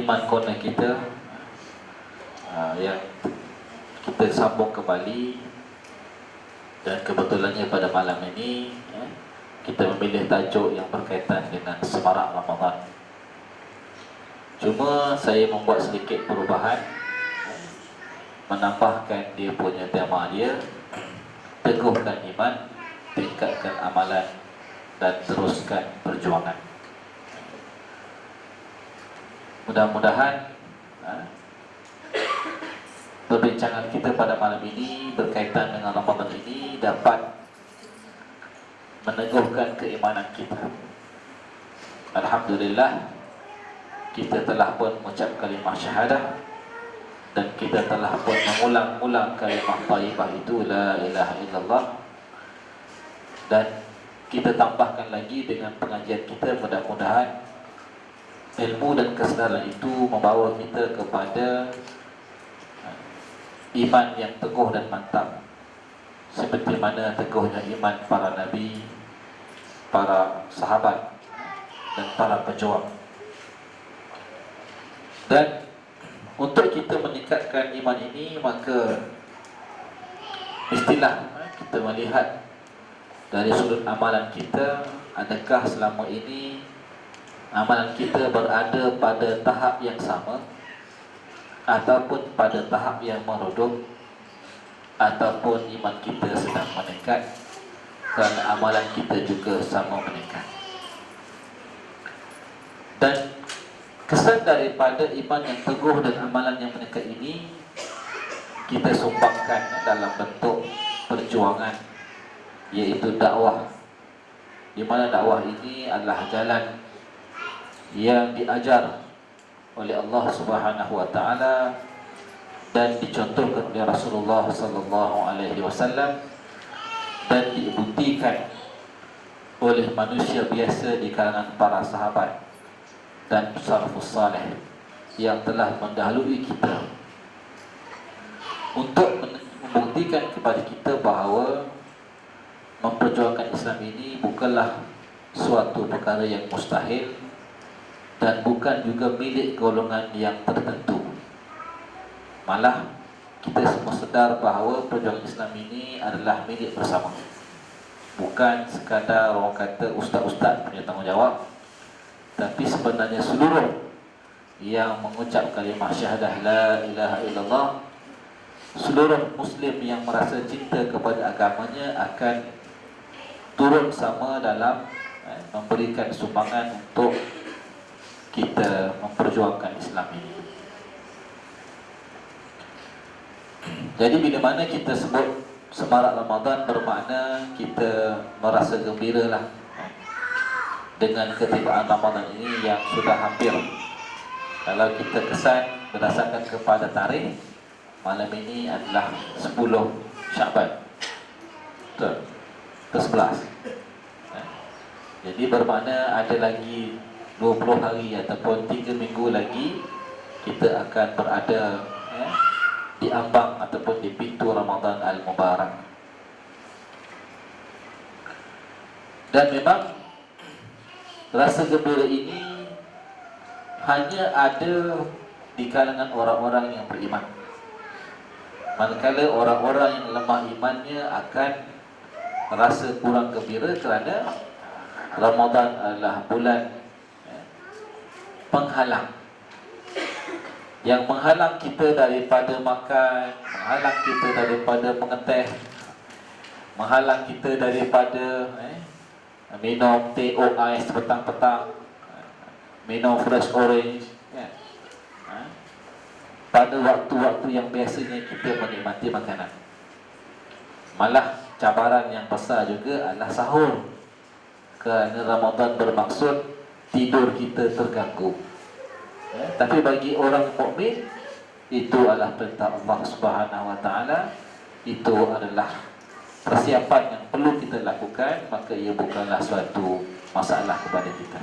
iman corner kita yang kita sambung kembali. Dan kebetulannya pada malam ini kita memilih tajuk yang berkaitan dengan semarak Ramadan. Cuma saya membuat sedikit perubahan, menambahkan dia punya tema dia, teguhkan iman, tingkatkan amalan, dan teruskan perjuangan. Mudah-mudahan perbincangan kita pada malam ini berkaitan dengan Ramadan ini dapat meneguhkan keimanan kita. Alhamdulillah, kita telah pun mengucap kalimah syahadah, dan kita telah pun mengulang-ulang kalimah thayyibah itu, la ilaha illallah. Dan kita tambahkan lagi dengan pengajian kita, mudah-mudahan ilmu dan kesedaran itu membawa kita kepada iman yang teguh dan mantap, seperti mana teguhnya iman para nabi, para sahabat, dan para pejuang. Dan untuk kita meningkatkan iman ini, maka mestilah kita melihat dari sudut amalan kita, adakah selama ini amalan kita berada pada tahap yang sama, ataupun pada tahap yang meredup, ataupun iman kita sedang meningkat, kerana amalan kita juga sama meningkat. Dan kesan daripada iman yang teguh dan amalan yang meningkat ini kita sumbangkan dalam bentuk perjuangan, iaitu dakwah, di mana dakwah ini adalah jalan yang diajar oleh Allah Subhanahu wa taala dan dicontohkan oleh Rasulullah sallallahu alaihi wasallam dan dibuktikan oleh manusia biasa di kalangan para sahabat dan salafus saleh yang telah mendahului kita, untuk membuktikan kepada kita bahawa memperjuangkan Islam ini bukanlah suatu perkara yang mustahil dan bukan juga milik golongan yang tertentu. Malah kita semua sedar bahawa perjuangan Islam ini adalah milik bersama, bukan sekadar orang kata ustaz-ustaz punya tanggungjawab, tapi sebenarnya seluruh yang mengucap kalimah syahadah la ilaha illallah, seluruh muslim yang merasa cinta kepada agamanya akan turun sama dalam memberikan sumbangan untuk kita memperjuangkan Islam ini. Jadi bila mana kita sebut semarak Ramadan, bermakna kita merasa gembira lah dengan ketibaan Ramadan ini yang sudah hampir. Kalau kita kesan berdasarkan kepada tarikh, malam ini adalah 10 Syaban, betul? Ke-11. Jadi bermakna ada lagi 20 hari ataupun 3 minggu lagi kita akan berada di ambang ataupun di pintu Ramadan Al-Mubarak. Dan memang rasa gembira ini hanya ada di kalangan orang-orang yang beriman. Manakala orang-orang yang lemah imannya akan rasa kurang gembira kerana Ramadan adalah bulan penghalang, yang menghalang kita daripada makan, menghalang kita daripada mengeteh, menghalang kita daripada minum teh o ais petang-petang, minum fresh orange, pada waktu-waktu yang biasanya kita menikmati makanan. Malah cabaran yang besar juga adalah sahur, kerana Ramadan bermaksud tidur kita terganggu. Tapi bagi orang mukmin itu adalah perintah Allah Subhanahu wa taala, itu adalah persiapan yang perlu kita lakukan, maka ia bukanlah suatu masalah kepada kita.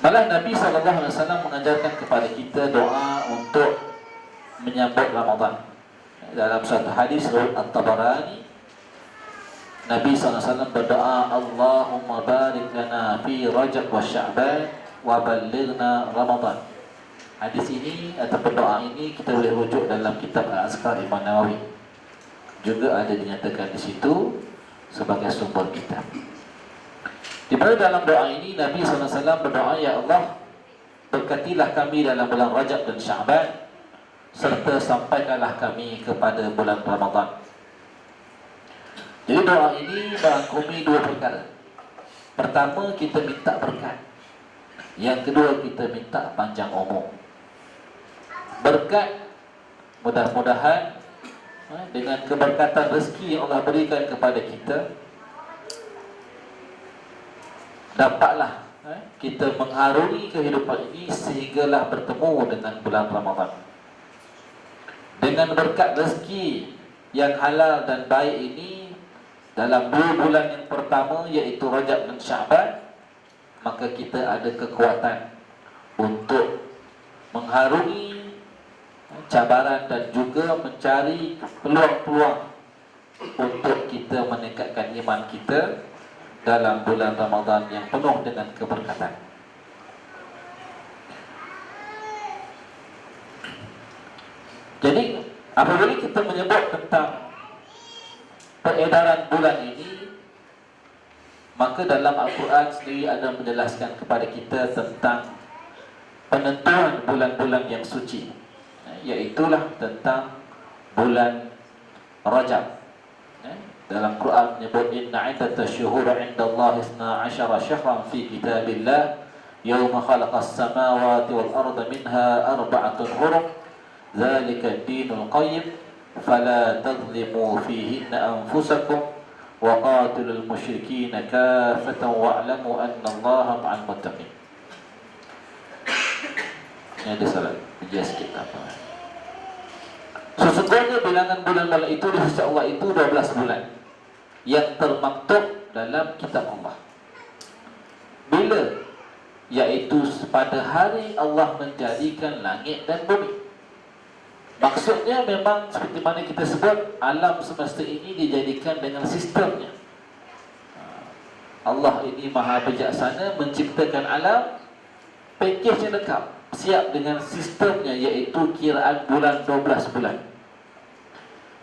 Malah Nabi SAW mengajarkan kepada kita doa untuk menyambut Ramadan. Dalam satu hadis riwayat At-Tabarani, Nabi SAW berdoa, Allahumma barik lana fi Rajab wa Sya'ban wa ballighna Ramadan. Hadis ini ataupun doa ini kita boleh rujuk dalam kitab Al-Azkar Imam Nawawi. Juga ada dinyatakan di situ sebagai sumber kita. Di mana dalam doa ini Nabi SAW berdoa, ya Allah, berkatilah kami dalam bulan Rajab dan Sya'ban, serta sampaikanlah kami kepada bulan Ramadan. Jadi doa ini merangkumi dua perkara. Pertama, kita minta berkat. Yang kedua, kita minta panjang umur. Berkat, mudah-mudahan dengan keberkatan rezeki yang Allah berikan kepada kita, dapatlah kita mengharungi kehidupan ini sehinggalah bertemu dengan bulan Ramadan. Dengan berkat rezeki yang halal dan baik ini dalam 2 bulan yang pertama, iaitu Rajab dan Sya'ban, maka kita ada kekuatan untuk mengharungi cabaran dan juga mencari peluang-peluang untuk kita meningkatkan iman kita dalam bulan Ramadan yang penuh dengan keberkatan. Jadi apabila kita menyebut tentang peredaran bulan ini, maka dalam Al-Quran sendiri ada menjelaskan kepada kita tentang penentuan bulan-bulan yang suci, iaitulah tentang bulan Rajab. Dalam Quran menyebut, inna iddatash syuhur 'indallahi 12 syahran fi kitabillah yawma khalaqas samawati wal arda minha arba'atun hurum dzalika ad-dinul qayyim fala tadhlimu fihinna anfusakum wa qatilul musyrikina kaffatan wa'lamu annallaha ma'al muttaqin. Ini ada salah, bijak sikit apa. Sesungguhnya bilangan bulan-bulan itu di sisi Allah itu 12 bulan yang termaktub dalam kitab Allah. Bila? Yaitu pada hari Allah menjadikan langit dan bumi. Maksudnya memang seperti mana kita sebut, alam semesta ini dijadikan dengan sistemnya. Allah ini maha bijaksana menciptakan alam, pakejnya lengkap, siap dengan sistemnya, iaitu kiraan bulan 12 bulan.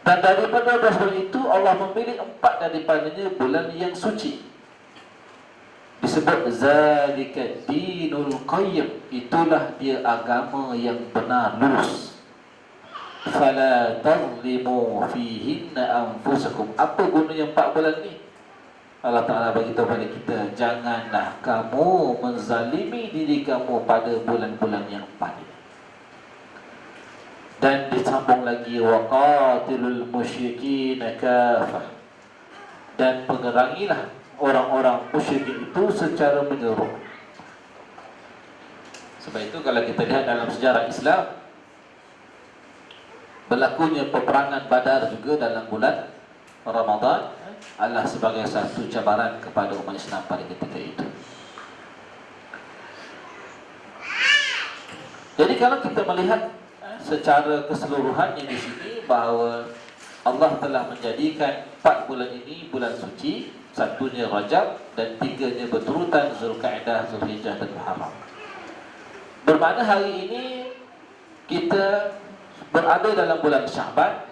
Dan daripada 12 bulan itu Allah memilih 4 daripadanya bulan yang suci. Disebut zalika dinul qayyim, itulah dia agama yang benar lurus. Fala tadhlimu fihinna anfusakum. Apa gunanya 4 bulan ni? Allah Ta'ala beritahu pada kita, janganlah kamu menzalimi diri kamu pada bulan-bulan yang 4 ini. Dan disambung lagi, waqatilul musyrikina kafah, dan pengerangilah orang-orang musyrik itu secara menyeluruh. Sebab itu kalau kita lihat dalam sejarah Islam, berlakunya peperangan Badar juga dalam bulan Ramadan adalah sebagai satu cabaran kepada umat Islam pada ketika itu. Jadi kalau kita melihat secara keseluruhannya di sini, bahawa Allah telah menjadikan 4 bulan ini bulan suci, satunya Rajab dan 3-nya berturutan Zulkaidah, Zulhijjah dan Muharram. Bermakna hari ini kita berada dalam bulan Sya'ban,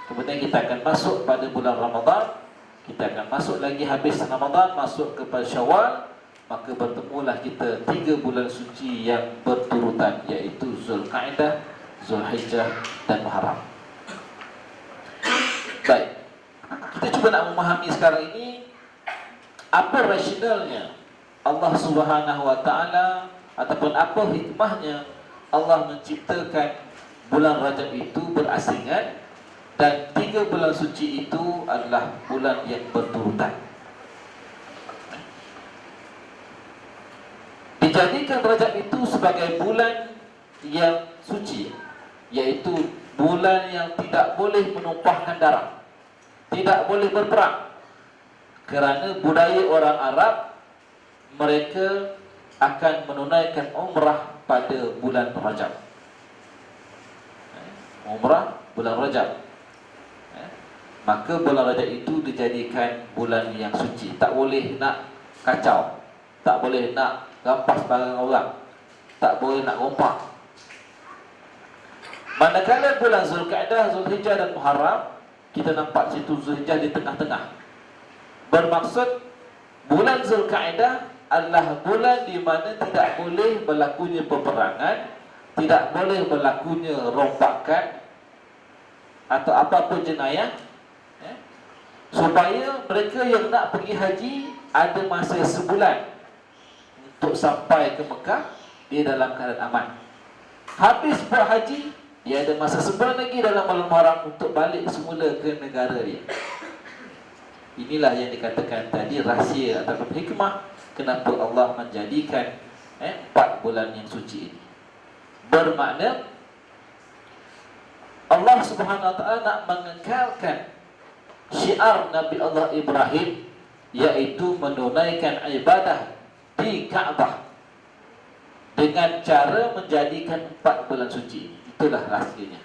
kemudian kita akan masuk pada bulan Ramadan, kita akan masuk lagi habis Ramadan, masuk kepada Syawal, maka bertemulah kita 3 bulan suci yang berturutan, iaitu Zulkaidah, Zulhijjah dan Muharram. Baik, kita cuba nak memahami sekarang ini apa rasionalnya Allah Subhanahu wa Ta'ala, ataupun apa hikmahnya Allah menciptakan bulan Rajab itu berasingan dan 3 bulan suci itu adalah bulan yang berturutan. Dijadikan Rajab itu sebagai bulan yang suci, iaitu bulan yang tidak boleh menumpahkan darah, tidak boleh berperang. Kerana budaya orang Arab, mereka akan menunaikan umrah pada bulan Rajab. Umrah bulan Rajab. Maka bulan Rajab itu dijadikan bulan yang suci. Tak boleh nak kacau, tak boleh nak rampas barang orang, tak boleh nak rompak. Manakala bulan Zulkaidah, Zulhijjah dan Muharram, kita nampak situ Zulhijjah di tengah-tengah. Bermaksud bulan Zulkaidah adalah bulan di mana tidak boleh berlakunya peperangan, tidak boleh berlakunya rompakan atau apapun jenayah, supaya mereka yang nak pergi haji ada masa sebulan untuk sampai ke Mekah, dia dalam keadaan aman. Habis buat haji, dia ada masa sebulan lagi dalam bulan Muharram untuk balik semula ke negara dia. Inilah yang dikatakan tadi rahsia ataupun hikmah kenapa Allah menjadikan 4 bulan yang suci ini. Bermakna Allah Subhanahu Wa Taala nak mengekalkan syiar Nabi Allah Ibrahim, iaitu menunaikan ibadah di Kaabah dengan cara menjadikan 4 bulan suci. Itulah rahsianya.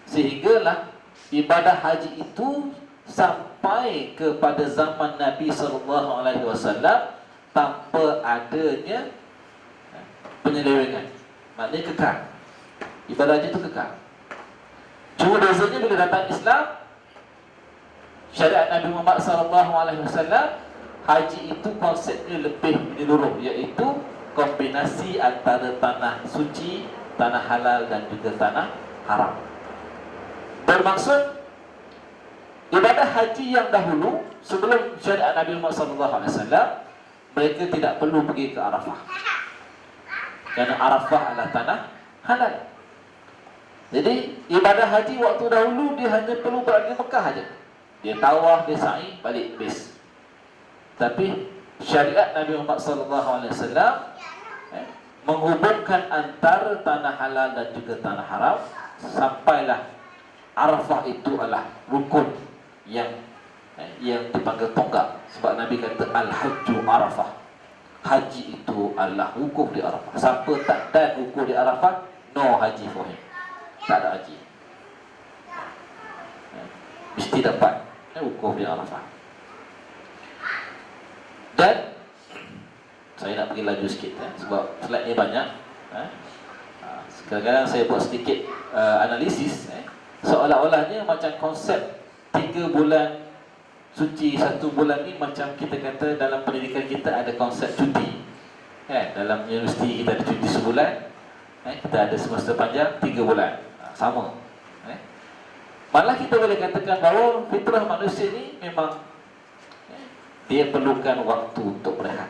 Sehinggalah ibadah haji itu sampai kepada zaman Nabi SAW tanpa adanya penyelewengan. Maknanya kekal. Ibadah haji itu kekal. Cuma bezanya bila datang Islam, syariat Nabi Muhammad SAW, haji itu konsepnya lebih menyeluruh, iaitu kombinasi antara tanah suci, tanah halal dan juga tanah haram. Bermaksud ibadah haji yang dahulu sebelum syariat Nabi Muhammad SAW, mereka tidak perlu pergi ke Arafah, kerana Arafah adalah tanah halal. Jadi ibadah haji waktu dahulu dia hanya perlu berada di Mekah saja. Dia tawaf, dia sa'i, balik base. Tapi syariat Nabi Muhammad SAW menghubungkan antara tanah halal dan juga tanah haram, sampailah Arafah itu adalah rukun yang dipanggil tonggak. Sebab Nabi kata Al-Hajju Arafah, haji itu adalah wukuf di Arafah. Siapa tak dan wukuf di Arafah, no haji for him, tak ada haji. Mesti dapat wukuf di Arafah. Dan saya nak pergi laju sikit sebab slide ni banyak. Sekarang saya buat sedikit analisis. Seolah-olahnya macam konsep 3 bulan suci 1 bulan ni macam kita kata dalam pendidikan kita ada konsep cuti. Dalam universiti kita ada cuti sebulan, kita ada semester panjang 3 bulan. Sama. Malah kita boleh katakan bahawa fitrah manusia ni memang dia perlukan waktu untuk berehat.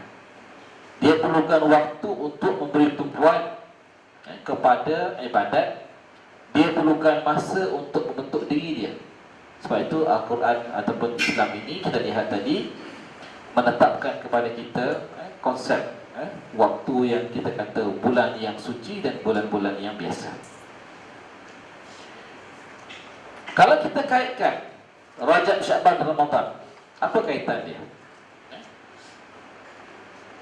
Dia perlukan waktu untuk memberi tumpuan kepada ibadat. Dia perlukan masa untuk membentuk diri dia. Sebab itu Al-Quran ataupun Islam ini kita lihat tadi menetapkan kepada kita konsep waktu yang kita kata bulan yang suci dan bulan-bulan yang biasa. Kalau kita kaitkan Rajab, Syaban, Ramadan, apa kaitan dia?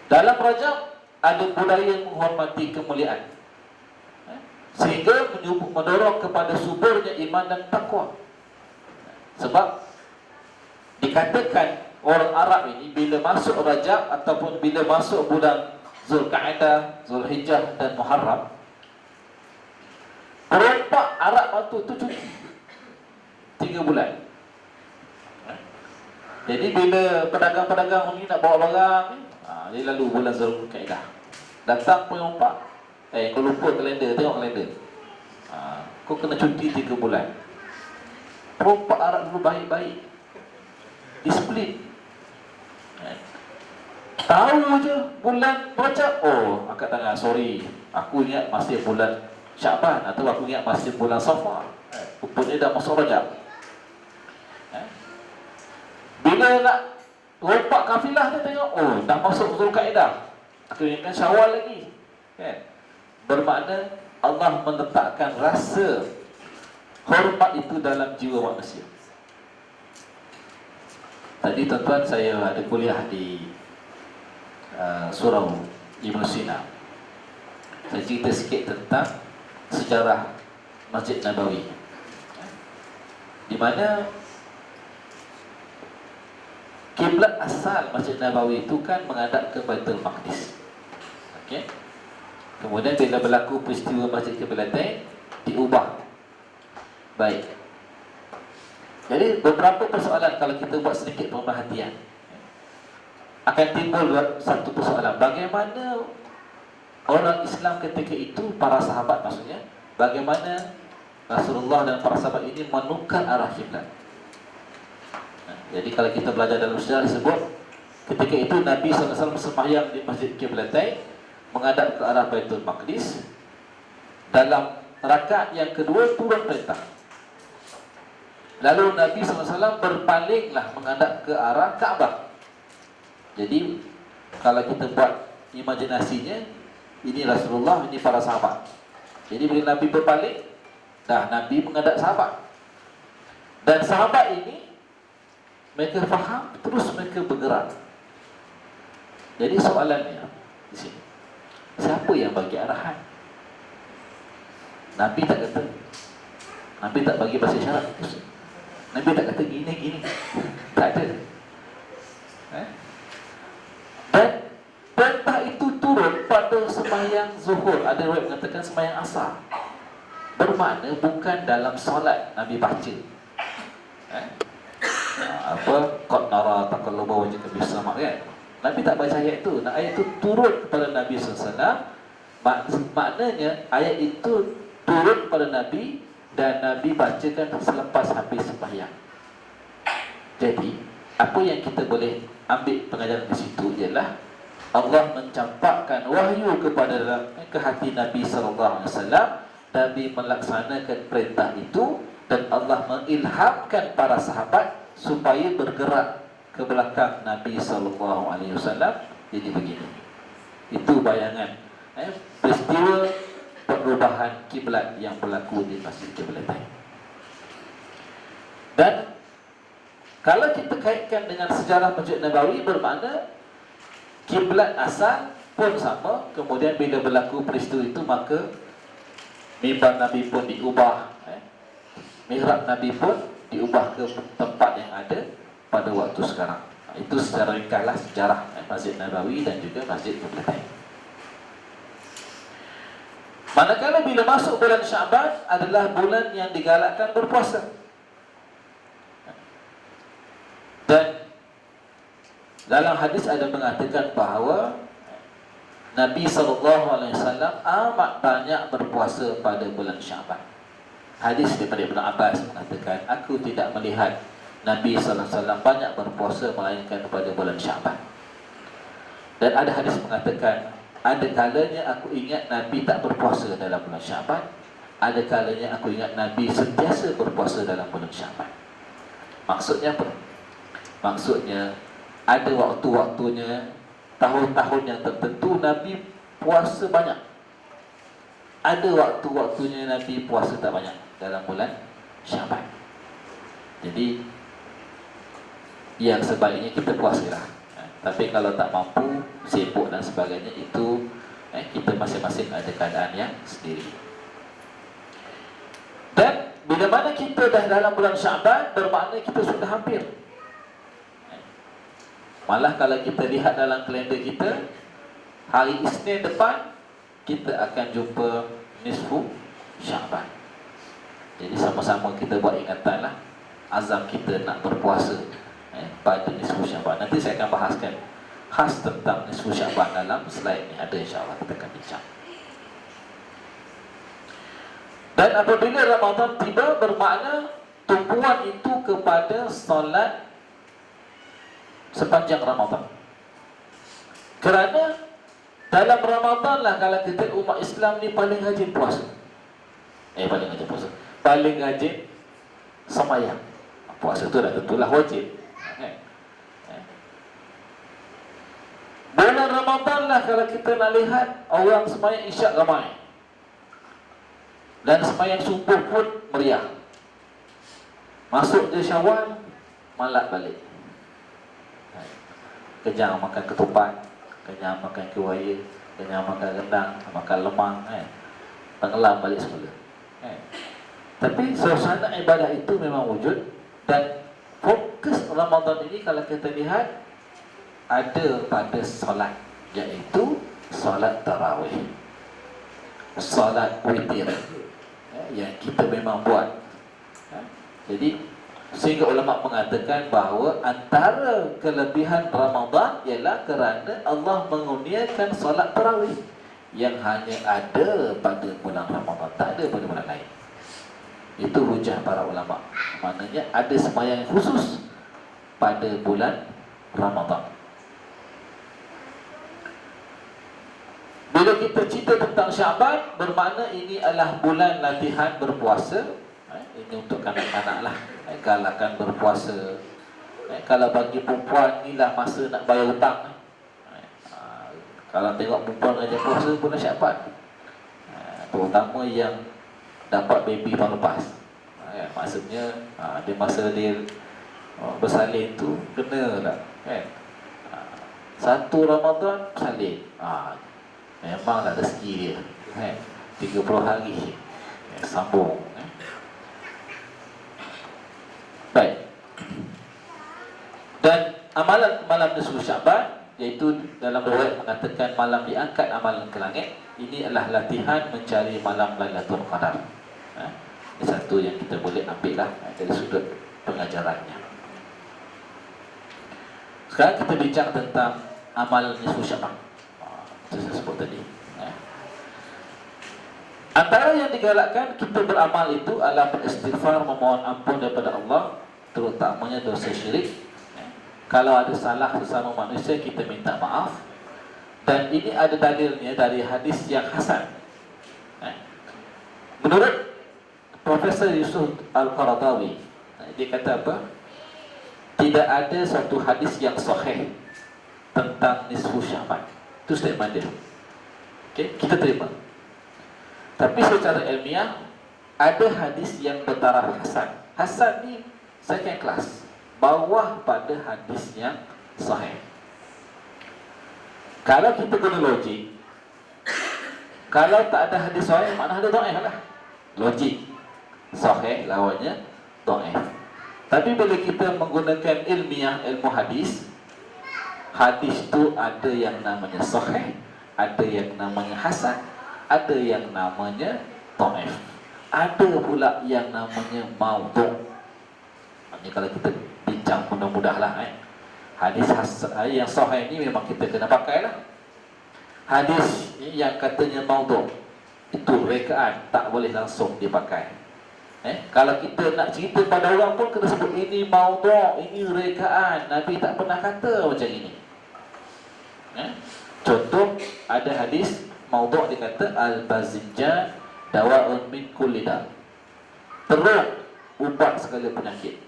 Dalam Rajab ada budaya menghormati kemuliaan, sehingga mendorong kepada suburnya iman dan takwa. Sebab dikatakan orang Arab ini bila masuk Rajab ataupun bila masuk bulan Zulkaidah, Zulhijjah dan Muharram, perompak Arab waktu itu cuti 3 bulan. Jadi bila pedagang-pedagang ni nak bawa barang, dia lalu bulan Zulkaidah, datang perompak, kau lupa kalender, tengok kalender, kau kena cuti 3 bulan. Perompak Arab dulu baik-baik, disiplin. Tahu je bulan Rajab, oh angkat tangan, sorry, aku ingat masih bulan Syaban, atau aku ingat masih bulan Safar, rupanya dah masuk Rajab. Bila nak rompak kafilah, dia tengok, oh dah masuk Zulkaidah, aku ingatkan Syawal lagi. Bermakna Allah meletakkan rasa hormat itu dalam jiwa manusia. Tadi tuan-tuan saya ada kuliah di Surau Ibn Sina. Saya cerita sikit tentang sejarah Masjid Nabawi, di mana kiblat asal Masjid Nabawi itu kan menghadap ke Baitul Maqdis. Ya. Kemudian bila berlaku peristiwa Masjid Qiblatain, diubah. Baik. Jadi beberapa persoalan kalau kita buat sedikit pemerhatian, akan timbul satu persoalan. Bagaimana orang Islam ketika itu, para sahabat maksudnya, bagaimana Rasulullah dan para sahabat ini menukar arah kiblat. Jadi kalau kita belajar dalam sejarah disebut, ketika itu Nabi SAW sembahyang di Masjid Qiblatain, menghadap ke arah Baitul Maqdis. Dalam rakaat yang kedua turun perintah. Lalu Nabi SAW berpalinglah menghadap ke arah Kaabah. Jadi kalau kita buat imajinasinya, ini Rasulullah, ini para sahabat. Jadi bila Nabi berpaling, Nabi menghadap sahabat. Dan sahabat ini, mereka faham, terus mereka bergerak. Jadi soalannya di sini, siapa yang bagi arahan? Nabi tak kata. Nabi tak bagi bahasa isyarat. Nabi tak kata gini. Tak ada. Dan perintah itu turun pada sembahyang zuhur. Ada riwayat mengatakan sembahyang asar. Bermakna bukan dalam solat Nabi baca. Qad nara taqalluba wajhika bis sama' kan? Nabi tak baca ayat itu. Ayat itu turun kepada Nabi SAW. Maknanya ayat itu turun pada Nabi dan Nabi bacakan selepas habis sembahyang. Jadi apa yang kita boleh ambil pengajaran di situ ialah Allah mencampakkan wahyu ke hati Nabi SAW. Nabi melaksanakan perintah itu dan Allah mengilhamkan para sahabat supaya bergerak ke belakang Nabi SAW. Jadi begini, itu bayangan peristiwa perubahan kiblat yang berlaku di Masjid Qiblatain. Dan kalau kita kaitkan dengan sejarah Masjid Nabawi, bermakna kiblat asal pun sama. Kemudian bila berlaku peristiwa itu, maka mimbar Nabi pun diubah, mihrab Nabi pun diubah ke tempat yang ada pada waktu sekarang. Itu secara ringkaslah sejarah Masjid Nabawi dan juga Masjid Qiblatain. Manakala bila masuk bulan Syaban adalah bulan yang digalakkan berpuasa. Dan dalam hadis ada mengatakan bahawa Nabi SAW amat banyak berpuasa pada bulan Syaban. Hadis daripada Ibn Abbas mengatakan, aku tidak melihat Nabi SAW banyak berpuasa melainkan pada bulan Syaban. Dan ada hadis mengatakan, ada kalanya aku ingat Nabi tak berpuasa dalam bulan Syaban, ada kalanya aku ingat Nabi sentiasa berpuasa dalam bulan Syaban. Maksudnya apa? Maksudnya ada waktu-waktunya, tahun-tahun yang tertentu Nabi puasa banyak. Ada waktu-waktunya Nabi puasa tak banyak dalam bulan Syaban. Jadi yang sebaiknya kita puasalah. Tapi kalau tak mampu, sibuk dan sebagainya, itu kita masing-masing ada keadaan yang sendiri. Dan bila mana kita dah dalam bulan Syaban, bermakna kita sudah hampir. Malah kalau kita lihat dalam kalender kita, hari Isnin depan kita akan jumpa nisfu Syaban. Jadi sama-sama kita buat ingatanlah azam kita nak berpuasa pada nisfu Syaban. Nanti saya akan bahaskan khas tentang nisfu Syaban dalam slide ni, ada insya-Allah kita akan bincang. Dan apabila Ramadan tiba, bermakna tumpuan itu kepada solat sepanjang Ramadan. Kerana dalam Ramadan lah kalau kita umat Islam ni paling rajin puasa. Paling rajin sembahyang. Puasa tu dah tentulah wajib. Bulan Ramadan lah kalau kita nak lihat orang sembahyang isyak ramai. Dan sembahyang subuh pun meriah. Masuk je Syawal, malak balik. Kenyang makan ketupat, kenyang makan kewaya, kenyang makan rendang, makan lemang, tenggelam balik semula. Tapi suasana ibadah itu memang wujud. Dan fokus Ramadan ini kalau kita lihat ada pada solat, iaitu Salat tarawih, salat witir, yang kita memang buat. Jadi sehingga ulama mengatakan bahawa antara kelebihan Ramadan ialah kerana Allah mengurniakan salat tarawih yang hanya ada pada bulan Ramadan, tak ada pada bulan lain. Itu hujah para ulama. Maknanya ada sembahyang khusus pada bulan Ramadan. Bila kita cerita tentang Syaban, bermakna ini adalah bulan latihan berpuasa. Ini untuk kanak-kanak lah, galakan berpuasa. Kalau bagi perempuan, inilah masa nak bayar hutang. Kalau tengok perempuan raja puasa bulan Syaban, terutama yang dapat baby tahun lepas, maksudnya dia masa dia bersalin tu kena tak kan? Satu Ramadan salin, memanglah rezeki dia kan? 30 hari sambung. Baik. Dan amalan malam nisfu Syaban, iaitu dalam riwayat mengatakan malam diangkat amalan ke langit, ini adalah latihan mencari malam Lailatul Qadar. Ini satu yang kita boleh ambil lah dari sudut pengajarannya. Sekarang kita bincang tentang amal nisfu Syaban. Itu saya sebut tadi. Antara yang digalakkan kita beramal itu adalah beristighfar, memohon ampun daripada Allah, terutamanya dosa syirik. Kalau ada salah sesama manusia, kita minta maaf. Dan ini ada dalilnya dari hadis yang hasan. Menurut Profesor Yusuf Al-Qaradawi, dia kata apa? Tidak ada satu hadis yang sahih tentang nisfu Syaban. Itu statement dia. Okay? Kita terima. Tapi secara ilmiah, ada hadis yang bertaraf hasan. Hasan ni second class, bawah pada hadis yang sahih. Kalau kita guna logik, kalau tak ada hadis sahih, mana ada dhaif lah. Logik. Sahih lawannya dhaif. Tapi bila kita menggunakan ilmiah, ilmu hadis, hadis tu ada yang namanya sahih, ada yang namanya hasan, ada yang namanya dhaif, ada pula yang namanya maudhu'. Maksudnya kalau kita bincang mudah-mudahlah hadis yang sahih ni memang kita kena pakai lah. Hadis yang katanya maudhu' itu rekaan, tak boleh langsung dipakai. Kalau kita nak cerita pada orang pun kena sebut ini maudhu', ini rekaan. Nabi tak pernah kata macam ini. Contoh, ada hadis maudhu' dikata al-bazinjan dawa'un min kulli da', teruk ubat segala penyakit.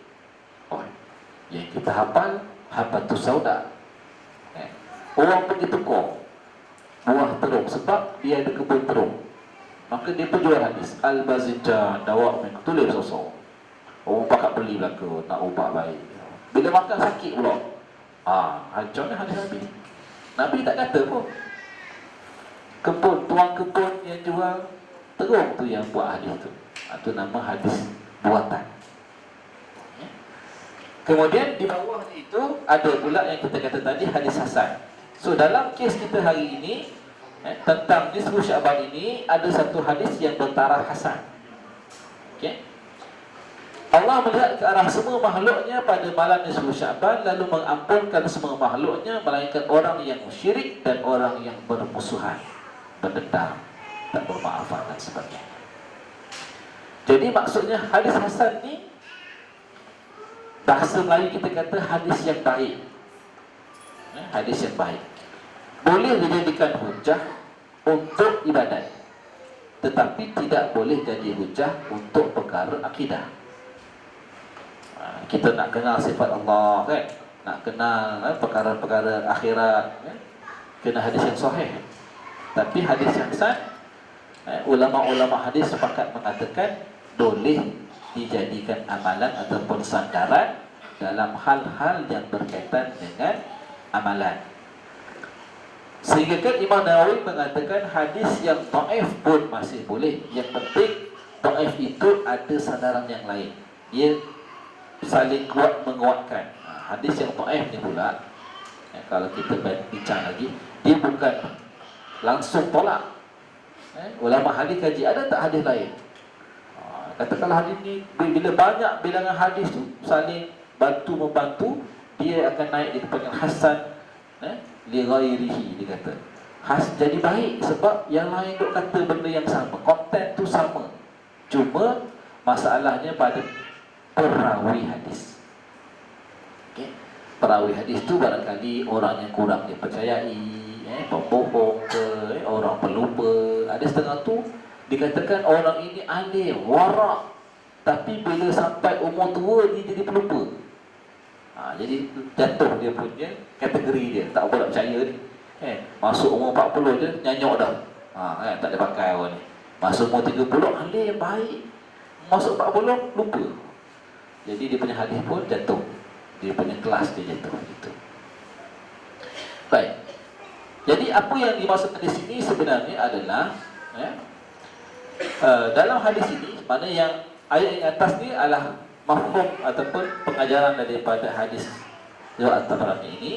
Yang kita hafal habatus sauda. Orang pergi tekuk buah teruk sebab dia ada kebun teruk, maka dia pun jual hadis al-bazinjan dawa' min, tulis sosok. Orang pakat beli belaka nak ubat baik. Bila makan sakit pula, hancurnya hadis Nabi. Nabi tak kata pun kebun, tuang kebun yang jual teruk tu yang buat hadis tu. Itu nama hadis buatan. Kemudian di bawahnya itu ada pula yang kita kata tadi hadis hasan. So dalam kes kita hari ini tentang nisfu Syaban ini, ada satu hadis yang bertaraf hasan. Okay? Allah melihat ke arah semua makhluknya pada malam nisfu Syaban, lalu mengampunkan semua makhluknya, melainkan orang yang syirik dan orang yang bermusuhan, berdendam, tak bermaafan dan sebagainya. Jadi maksudnya hadis hasan ni, bahasa Melayu kita kata hadis yang baik. Hadis yang baik boleh dijadikan hujah untuk ibadat, tetapi tidak boleh jadi hujah untuk perkara akidah. Kita nak kenal sifat Allah kan, nak kenal perkara-perkara akhirat, kena hadis yang sahih. Tapi hadis yang hasan, ulama-ulama hadis sepakat mengatakan boleh dijadikan amalan ataupun sandaran dalam hal-hal yang berkaitan dengan amalan. Sehingga kan Imam Nawawi mengatakan hadis yang dhaif pun masih boleh. Yang penting dhaif itu ada sandaran yang lain, dia saling kuat menguatkan. Hadis yang dhaif ni pula, kalau kita bincang lagi, dia bukan langsung tolak. Ulama hadis kaji, ada tak hadis lain? Katakanlah hadis ni, bila banyak bilangan hadis tu saling bantu-membantu, dia akan naik di kepada hasan li ghairihi, dia kata. Jadi baik sebab yang lain duk kata benda yang sama, konten tu sama. Cuma masalahnya pada perawi hadis. Okey. Perawi hadis tu barangkali orang yang kurang dipercayai, pembohong ke, orang pelupa. Ada setengah tu dikatakan orang ini alim, warak, tapi bila sampai umur tua dia jadi pelupa. Jadi jatuh dia punya kategori dia, tak boleh percaya ni. Masuk umur 40 je nyanyok dah. Tak ada pakai orang ni. Masuk umur 30 alim baik, masuk 40 lupa. Jadi dia punya hadis pun jatuh, dia punya kelas dia jatuh gitu. Baik. Jadi apa yang dimaksudkan di sini sebenarnya adalah dalam hadis ini, mana yang ayat yang atas ni adalah mafhum ataupun pengajaran daripada hadis riwayat At-Tabarani ini,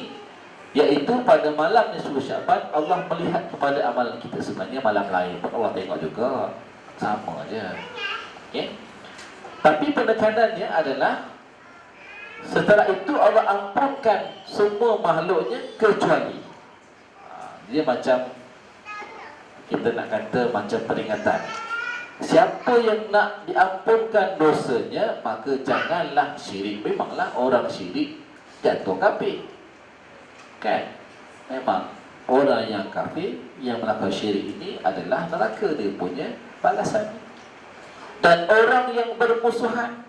iaitu pada malam nisfu Syaban Allah melihat kepada amalan kita. Sebenarnya malam lain pun Allah tengok juga, sama je. Okey. Tapi penekanannya adalah setelah itu Allah ampunkan semua makhluknya kecuali. Dia macam kita nak kata macam peringatan. Siapa yang nak diampunkan dosanya, maka janganlah syirik. Memanglah orang syirik jatuh kafir, kan? Memang orang yang kafir, yang melakukan syirik ini adalah neraka dia punya balasan. Dan orang yang bermusuhan,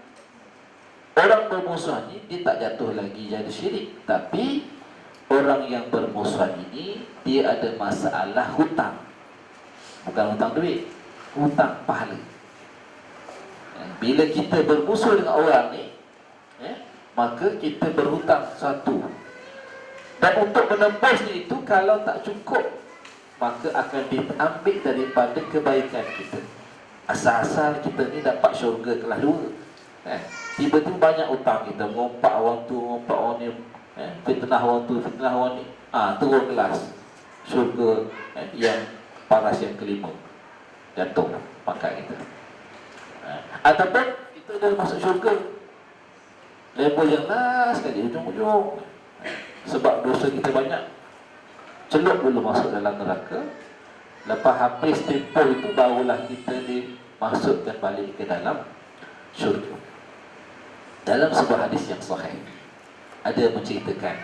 orang bermusuhan ini dia tak jatuh lagi jadi syirik. Tapi orang yang bermusuhan ini dia ada masalah hutang. Bukan hutang duit, hutang pahala. Bila kita bermusuh dengan orang ni, maka kita berhutang satu. Dan untuk menembusnya itu, kalau tak cukup, maka akan diambil daripada kebaikan kita. Asal-asal kita ni dapat syurga kelas 2, tiba-tiba banyak hutang kita, ngompak orang tu, ngompak orang ni, fitnah orang tu, fitnah orang ni, turun kelas syurga yang paras yang kelima, jatuh pangkat kita. Ataupun kita dah masuk syurga level yang last sekali, ujung-ujung, sebab dosa kita banyak, celup dulu masuk dalam neraka. Lepas habis tempoh itu, barulah kita dimasukkan balik ke dalam syurga. Dalam sebuah hadis yang sahih ada menceritakan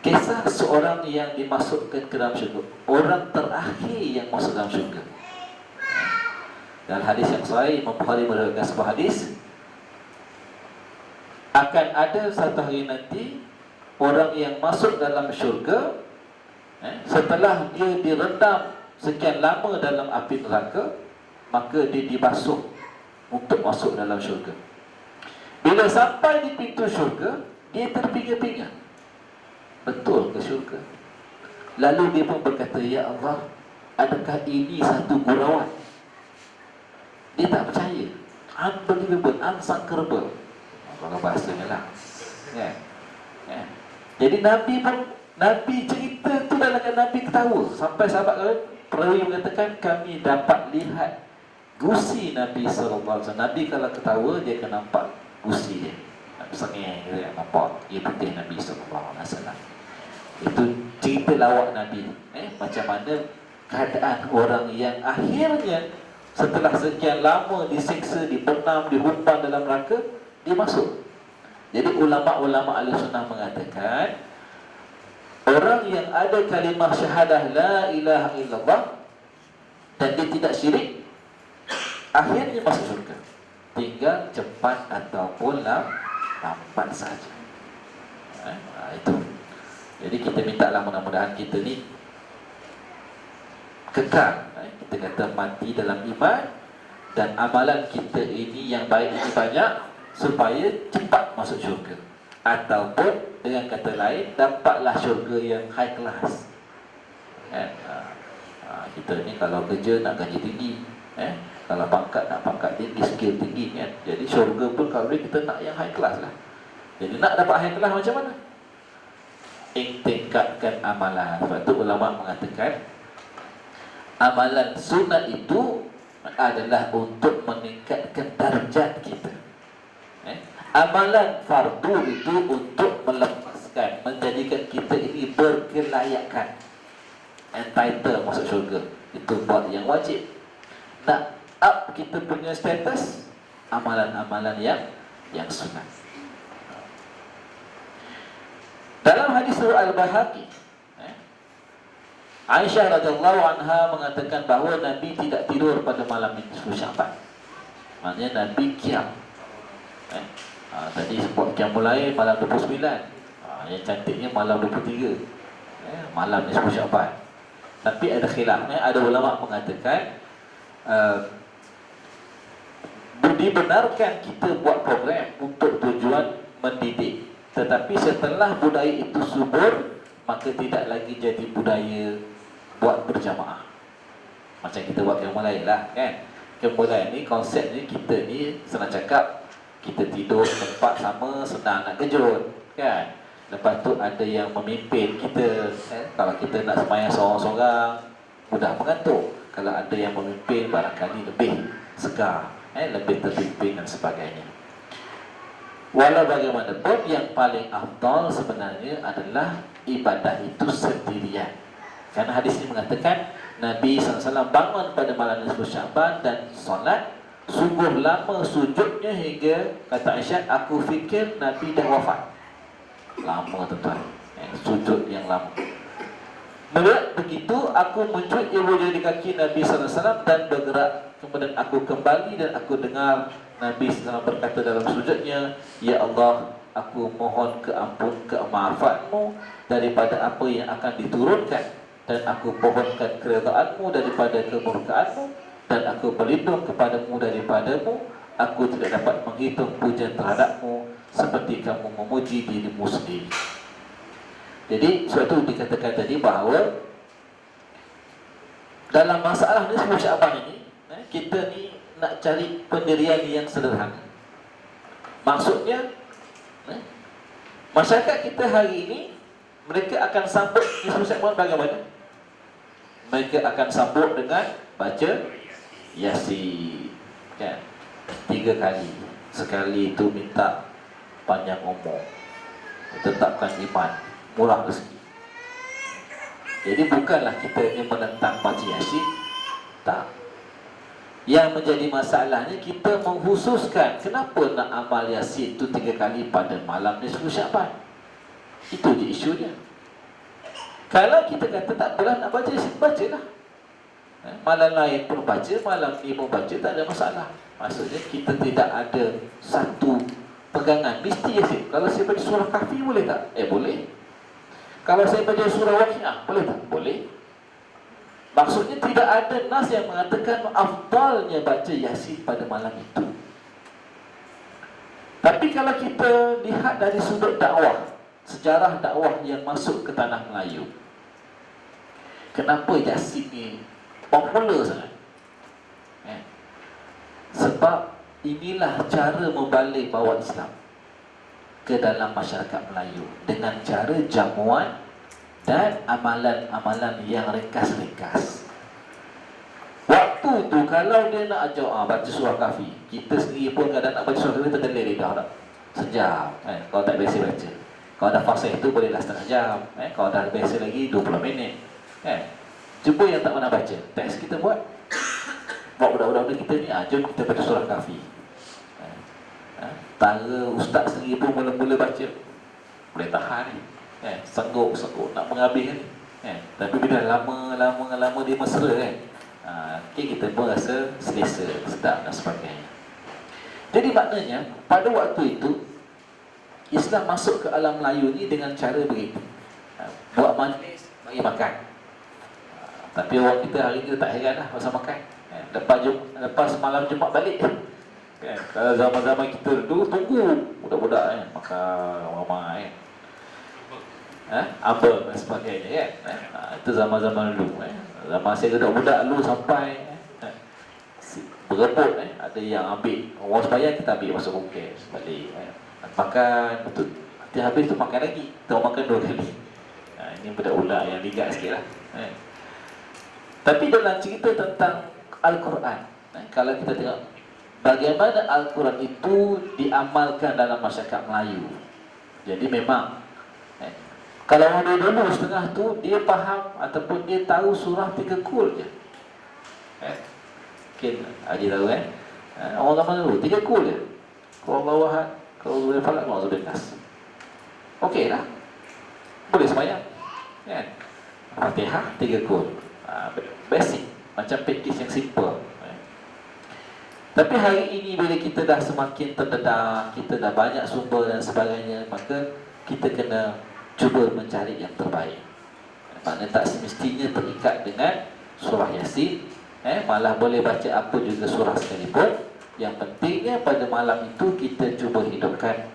kisah seorang yang dimasukkan ke dalam syurga, orang terakhir yang masuk dalam syurga. Dalam hadis yang sahih, Imam Bukhari meriwayatkan sebuah hadis, akan ada satu hari nanti orang yang masuk dalam syurga, setelah dia direndam sekian lama dalam api neraka, maka dia dibasuh untuk masuk dalam syurga. Bila sampai di pintu syurga, dia terpinga-pinga, betul ke syurga? Lalu dia pun berkata, ya Allah, adakah ini satu gurauan? Dia tak percaya, unbelievable, unthinkable, kalau bahasanya lah. Jadi Nabi cerita tu dalam Nabi ketawa. Sampai sahabat perawi mengatakan, kami dapat lihat gusi Nabi SAW. Nabi kalau ketawa, dia akan nampak gusi dia, sengih dia, nampak dia putih Nabi SAW. Itu cerita lawak Nabi, macam mana keadaan orang yang akhirnya setelah sekian lama disiksa, dibenam, dihumban dalam neraka, dia masuk. Jadi ulama-ulama Ahlussunnah mengatakan, orang yang ada kalimah syahadah la ilaha illallah dan dia tidak syirik, akhirnya masuk syurga. Tinggal cepat ataupun lambat saja. Itu. Jadi kita mintalah mudah-mudahan kita ni kekal, kita kata mati dalam iman, dan amalan kita ini yang baik ini banyak, supaya cepat masuk syurga. Ataupun dengan kata lain, dapatlah syurga yang high class. Kita ni kalau kerja nak gaji tinggi, kalau pangkat nak pangkat tinggi, skill tinggi, kan? Jadi syurga pun kalau kita nak yang high class lah. Jadi nak dapat high class macam mana? Tingkatkan amalan. Sebab tu ulama mengatakan, Amalan sunat itu adalah untuk meningkatkan darjat kita. Amalan fardu itu untuk melepaskan, menjadikan kita ini berkelayakan, entitled masuk syurga. Itu buat yang wajib. Nak up kita punya status, amalan-amalan yang sunat. Dalam hadis Al-Bahaqi, Aisyah radhiyallahu anha mengatakan bahawa Nabi tidak tidur pada malam nisfu Syaban. Maknanya Nabi qiyam. Tadi sebut qiyam mulai malam 29. Yang cantiknya malam 23. Malam nisfu Syaban. Tapi ada khilaf. Ada ulama mengatakan dibenarkan kita buat program untuk tujuan mendidik. Tetapi setelah budaya itu subur, maka tidak lagi jadi budaya buat berjamaah. Macam kita buat qiyam mulai lah kan. Qiyam mulai ni, konsep ni, kita ni senang cakap, kita tidur tempat sama, senang nak kejut kan. Lepas tu ada yang memimpin kita. Kalau kita nak sembahyang seorang-seorang, mudah mengantuk. Kalau ada yang memimpin, barangkali lebih segar, lebih terpimpin dan sebagainya. Walau bagaimanapun, yang paling afdal sebenarnya adalah ibadah itu sendirian. Karena hadis ini mengatakan Nabi SAW bangun pada malam nisfu Syaban dan solat. Sungguh lama sujudnya hingga, kata Aisyah, aku fikir Nabi dah wafat. Lama tuan-tuan, sujud yang lama. Melihat begitu, aku mencuit ilmu di kaki Nabi SAW dan bergerak. Kemudian aku kembali dan aku dengar Nabi SAW berkata dalam sujudnya, Ya Allah, aku mohon keamaafanmu daripada apa yang akan diturunkan, dan aku mohonkan keredaanmu daripada kemurkaanmu, dan aku berlindung kepadamu daripadamu. Aku tidak dapat menghitung pujian terhadapmu seperti kamu memuji dirimu sendiri. Jadi suatu dikatakan tadi bahawa dalam masalah nisfu Syaban ini, kita ni nak cari pendirian yang sederhana. Maksudnya, masyarakat kita hari ini, mereka akan sambut nisfu Syaban bagaimana? Mereka akan sambut dengan baca Yasin, kan? 3 kali. Sekali itu minta panjang umur, tetapkan iman, murah rezeki. Jadi bukanlah kita ini menentang baca Yasin, tak. Yang menjadi masalahnya, kita menghususkan kenapa nak amal Yasin itu 3 kali pada malam nisfu Syaban. Itu je isunya. Kalau kita kata tak apalah nak baca Yasin, bacalah. Malam lain pun baca, malam ni pun baca, tak ada masalah. Maksudnya kita tidak ada satu pegangan mesti Yasin. Kalau saya baca surah Kahfi boleh tak? Boleh. Kalau saya baca surah Waqiah boleh tak? Boleh. Maksudnya tidak ada nas yang mengatakan afdalnya baca Yasin pada malam itu. Tapi kalau kita lihat dari sudut dakwah, sejarah dakwah yang masuk ke tanah Melayu, kenapa Yasin ni popular sangat? Sebab inilah cara membalik bawa Islam ke dalam masyarakat Melayu dengan cara jamuan dan amalan-amalan yang ringkas-ringkas. Waktu tu kalau dia nak ajar baca surah Kahfi, kita sendiri pun kadang nak baca surah Kahfi terdelir lidah tak? Sejam, kalau tak biasa baca. Kalau dah fasih tu bolehlah setengah jam, kalau dah biasa lagi 20 minit. Cuba yang tak pernah baca, teks kita buat budak-budak kita ni, jom kita baca surah Kahfi. Tara ustaz sendiri pun mula-mula baca, boleh tahan ni, sanggup nak menghabis ni. Tapi bila lama dia mesra kan, kita pun rasa selesa, sedap dan sebagainya. Jadi maknanya pada waktu itu Islam masuk ke alam Melayu ni dengan cara begitu, buat majlis, bagi makan. Tapi orang kita hari ni tak heran lah pasal makan. Lepas malam Jumaat balik kan. Kalau zaman-zaman kita dulu tunggu budak-budak makan ramai apa dan sebagainya kan. Itu zaman-zaman dulu zaman saya budak-budak dulu sampai berebut ada yang ambil orang sembahyang, kita ambil masuk bungkus balik makan betul. Nanti habis tu makan lagi, kita makan 2 kali. Ini budak-budak yang ligat sikit lah. Tapi dalam cerita tentang Al-Quran, kalau kita tengok bagaimana Al-Quran itu diamalkan dalam masyarakat Melayu. Jadi memang kalau orang dulu setengah tu dia faham ataupun dia tahu surah 3 kul je. Mungkin Haji tahu orang zaman dulu 3 kul je. Kalau Allah Wahad, kalau boleh falak, kalau boleh nas. Okey lah, boleh semayang kan? Fatihah 3 kul, basic, macam package yang simple. Tapi hari ini bila kita dah semakin terdedah, kita dah banyak sumber dan sebagainya, maka kita kena cuba mencari yang terbaik. Maknanya tak semestinya terikat dengan surah Yasin, malah boleh baca apa juga surah sekalipun. Yang pentingnya pada malam itu kita cuba hidupkan.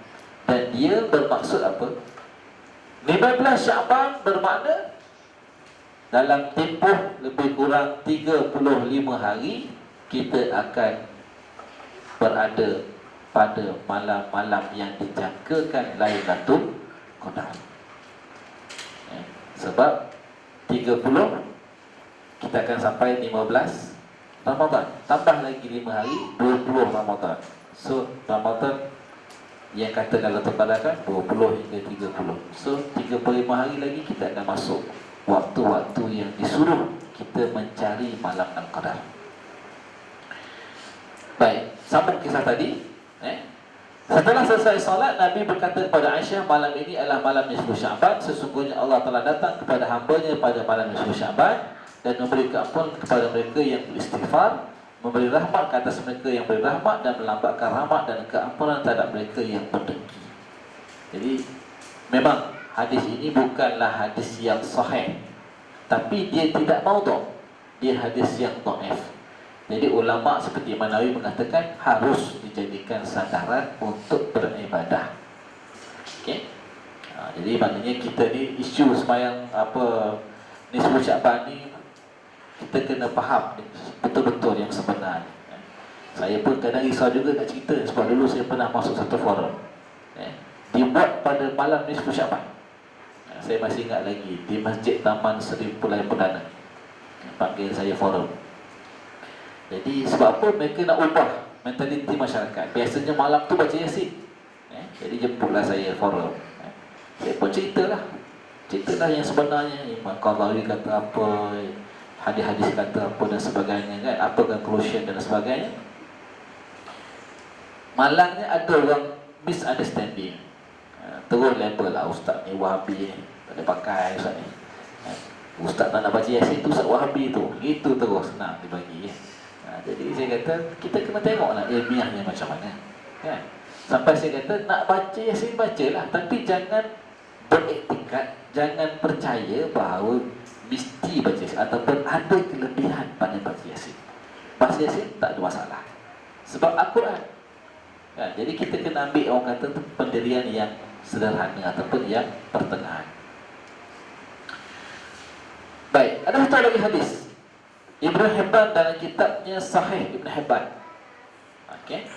Dan dia bermaksud apa? 15 Syaban bermakna dalam tempoh lebih kurang 35 hari kita akan berada pada malam-malam yang dijangkakan Lailatul Qadar. Sebab 30 kita akan sampai 15 Ramadan, tambah lagi 5 hari 20 Ramadan. So Ramadan yang kata Lailatul Qadar kan 20 hingga 30. So 35 hari lagi kita akan masuk waktu-waktu yang disuruh kita mencari malam Al-Qadar. Baik, sambung kisah tadi. Setelah selesai solat, Nabi berkata kepada Aisyah, malam ini adalah malam nisfu Sya'ban. Sesungguhnya Allah telah datang kepada hamba-Nya pada malam nisfu Sya'ban dan memberi keampunan kepada mereka yang beristighfar, memberi rahmat ke atas mereka yang beri rahmat, dan melambatkan rahmat dan keampunan terhadap mereka yang berdengki. Jadi memang hadis ini bukanlah hadis yang sahih, tapi dia tidak maudhu', dia hadis yang dhaif. Jadi ulama seperti Imam Nawawi mengatakan harus dijadikan sandaran untuk beribadah. Okey. Jadi maknanya kita ni isu sembahyang apa nisfu Sya'ban ni kita kena faham betul-betul yang sebenar. Saya pun kadang risau juga nak cerita, sebab dulu saya pernah masuk satu forum dibuat pada malam nisfu Sya'ban. Saya masih ingat lagi di Masjid Taman Seri Pulai Perdana, panggil saya forum. Jadi sebab apa mereka nak ubah mentaliti masyarakat. Biasanya malam tu baca Yasin. Jadi jemputlah saya forum. Saya pun ceritalah yang sebenarnya. Imam Qadhawi kata apa, hadis-hadis kata apa dan sebagainya kan, apa conclusion dan sebagainya. Malangnya ada orang misunderstanding. Terus label lah ustaz ni Wahabi ni, tak ada pakai ustaz ni. Ustaz tak nak baca Yasin tu ustaz Wahabi tu. Itu terus senang dibagi. Jadi saya kata kita kena tengoklah ilmiahnya macam mana kan? Sampai saya kata nak baca Yasin bacalah, tapi jangan beriktikad, jangan percaya bahawa mesti baca Yasin ataupun ada kelebihan pada baca Yasin. Baca Yasin tak ada masalah sebab Al-Quran kan? Jadi kita kena ambil orang kata tu pendirian yang sederhana ataupun yang pertengahan. Baik, ada satu lagi hadis Ibn Hibban dalam kitabnya Sahih Ibn Hibban. Okey.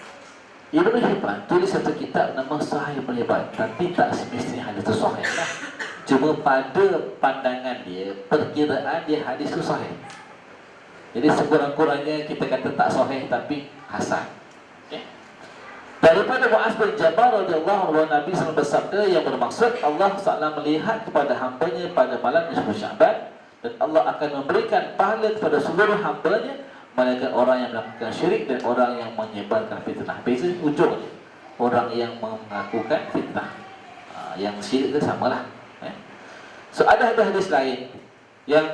Ibn Hibban tulis satu kitab nama Sahih Ibn Hibban, tapi tak semestinya hadis itu sahih lah. Cuma pada pandangan dia, perkiraan dia hadis itu sahih. Jadi sekurang-kurangnya kita kata tak sahih tapi hasan. Okey. Daripada Mu'az bin Jabal radhiyallahu anhu, Nabi SAW bersabda yang bermaksud Allah SWT melihat kepada hamba-Nya pada malam nisfu Sya'ban, dan Allah akan memberikan pahala kepada seluruh hamba-Nya, melainkan orang yang melakukan syirik dan orang yang menyebarkan fitnah. Beza ujungnya, orang yang melakukan fitnah. Yang syirik itu samalah. So ada hadis lain yang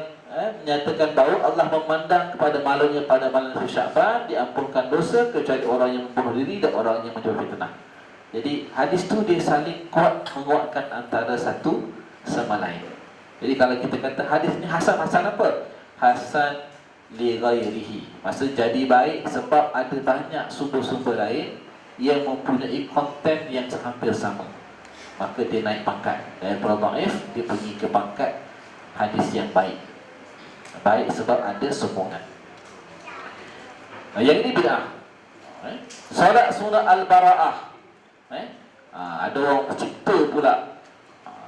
menyatakan bahawa Allah memandang kepada malamnya pada malam Sya'ban, diampunkan dosa kecuali orang yang membunuh diri dan orang yang menyebar fitnah. Jadi hadis tu dia saling menguatkan antara satu sama lain. Jadi kalau kita kata hadis ni hasan, hasan apa? Hasan li ghairihi. Maksud jadi baik sebab ada banyak sumber-sumber lain yang mempunyai konten yang hampir sama. Maka dia naik pangkat. Dari dhaif dia pergi ke pangkat hadis yang baik. Baik sebab ada sokongan. Yang ini bid'ah. Solat sunat al-bara'ah. Ada orang cipta pula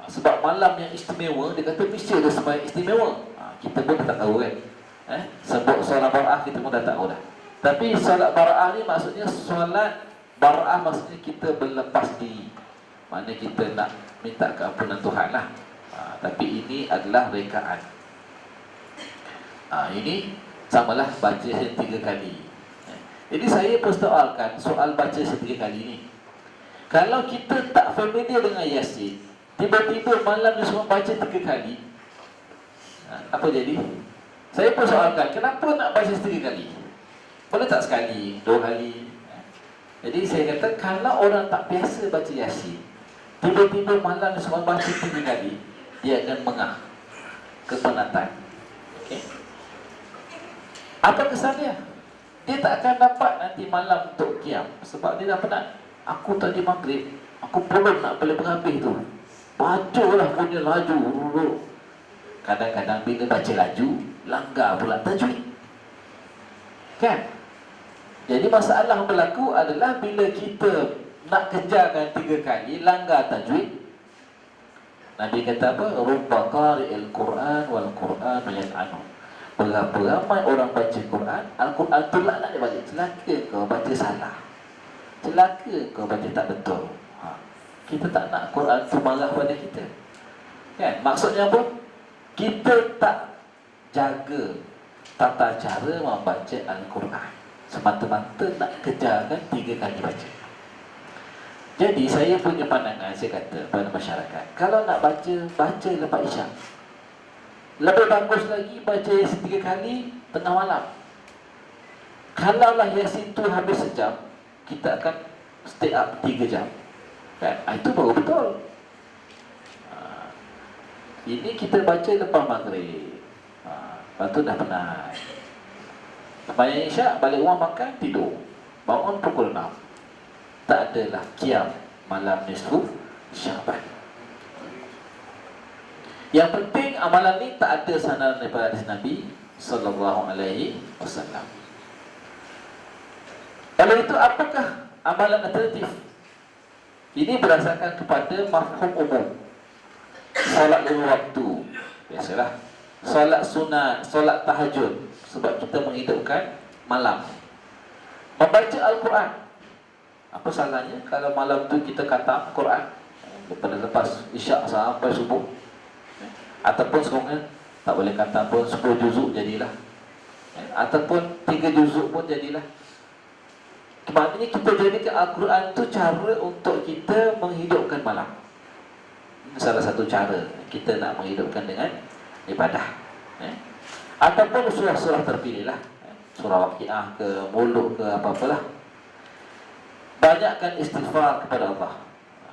sebab malam yang istimewa, dia kata mesti ada sembahyang istimewa. Kita pun tak tahu kan. Sebut solat bara'ah kita pun dah tahu dah. Tapi solat bara'ah ni maksudnya solat bara'ah, maksudnya kita berlepas diri. Maknanya kita nak minta keampunan Tuhan lah. Tapi ini adalah rekaan. Ini samalah baca 3 kali. Jadi saya persoalkan soal baca 3 kali ni. Kalau kita tak familiar dengan Yasin, tiba-tiba malam ni semua baca 3 kali, apa jadi? Saya persoalkan, kenapa nak baca 3 kali? Boleh tak sekali, 2 kali? Jadi saya kata, kalau orang tak biasa baca Yasin, tiba-tiba malam ni semua baca 3 kali, dia akan mengah, kepenatan. Okay? Apa kesannya? Dia tak akan dapat nanti malam untuk qiyam. Sebab dia dah penat. Aku tadi maghrib, aku belum nak boleh berhabis tu, bacalah punya laju. Kadang-kadang bila baca laju, langgar pula tajwid. Kan? Jadi masalah berlaku adalah bila kita nak kejarkan 3 kali, langgar tajwid. Nabi kata apa? Rubba qari'il Qur'an wal Qur'an yal'anu. Berapa ramai orang baca Quran, Al-Quran tu laknat dia balik. Celaka kau baca salah, celaka kau baca tak betul. Kita tak nak Quran tu marah pada kita. Kan? Maksudnya apa? Kita tak jaga tata cara membaca Al-Quran, semata-mata nak kejarkan 3 kali baca. Jadi saya punya pandangan, saya kata pada masyarakat, kalau nak baca, baca lepas Isyak. Lebih bagus lagi baca Yasin 3 kali tengah malam. Kalaulah Yasin tu habis sejam, kita akan stay up 3 jam. Kan? Itu baru betul. Ini kita baca lepas maghrib. Lepas tu dah penat. Sembahyang Isyak, balik rumah makan, tidur. Bangun pukul 6. Tak adalah qiyam malam nisfu Syaban. Yang penting amalan ni tak ada sandaran daripada hadis Nabi sallallahu alaihi wasallam. Kalau itu, apakah amalan alternatif? Ini berdasarkan kepada mafhum umum. Solat 5 waktu, biasalah. Solat sunat, solat tahajud, sebab kita menghidupkan malam. Membaca Al-Quran, apa salahnya kalau malam tu kita khatam Quran daripada lepas Isyak sampai subuh? Ataupun sekarang tak boleh kata pun 10 juzuk jadilah, ataupun 3 juzuk pun jadilah. Maknanya kita jadikan Al-Quran tu cara untuk kita menghidupkan malam. Ini salah satu cara kita nak menghidupkan dengan ibadah. Ataupun surah-surah terpilih lah, surah Waqiah ke, Muluk ke, apa-apalah. Banyakkan istighfar kepada Allah.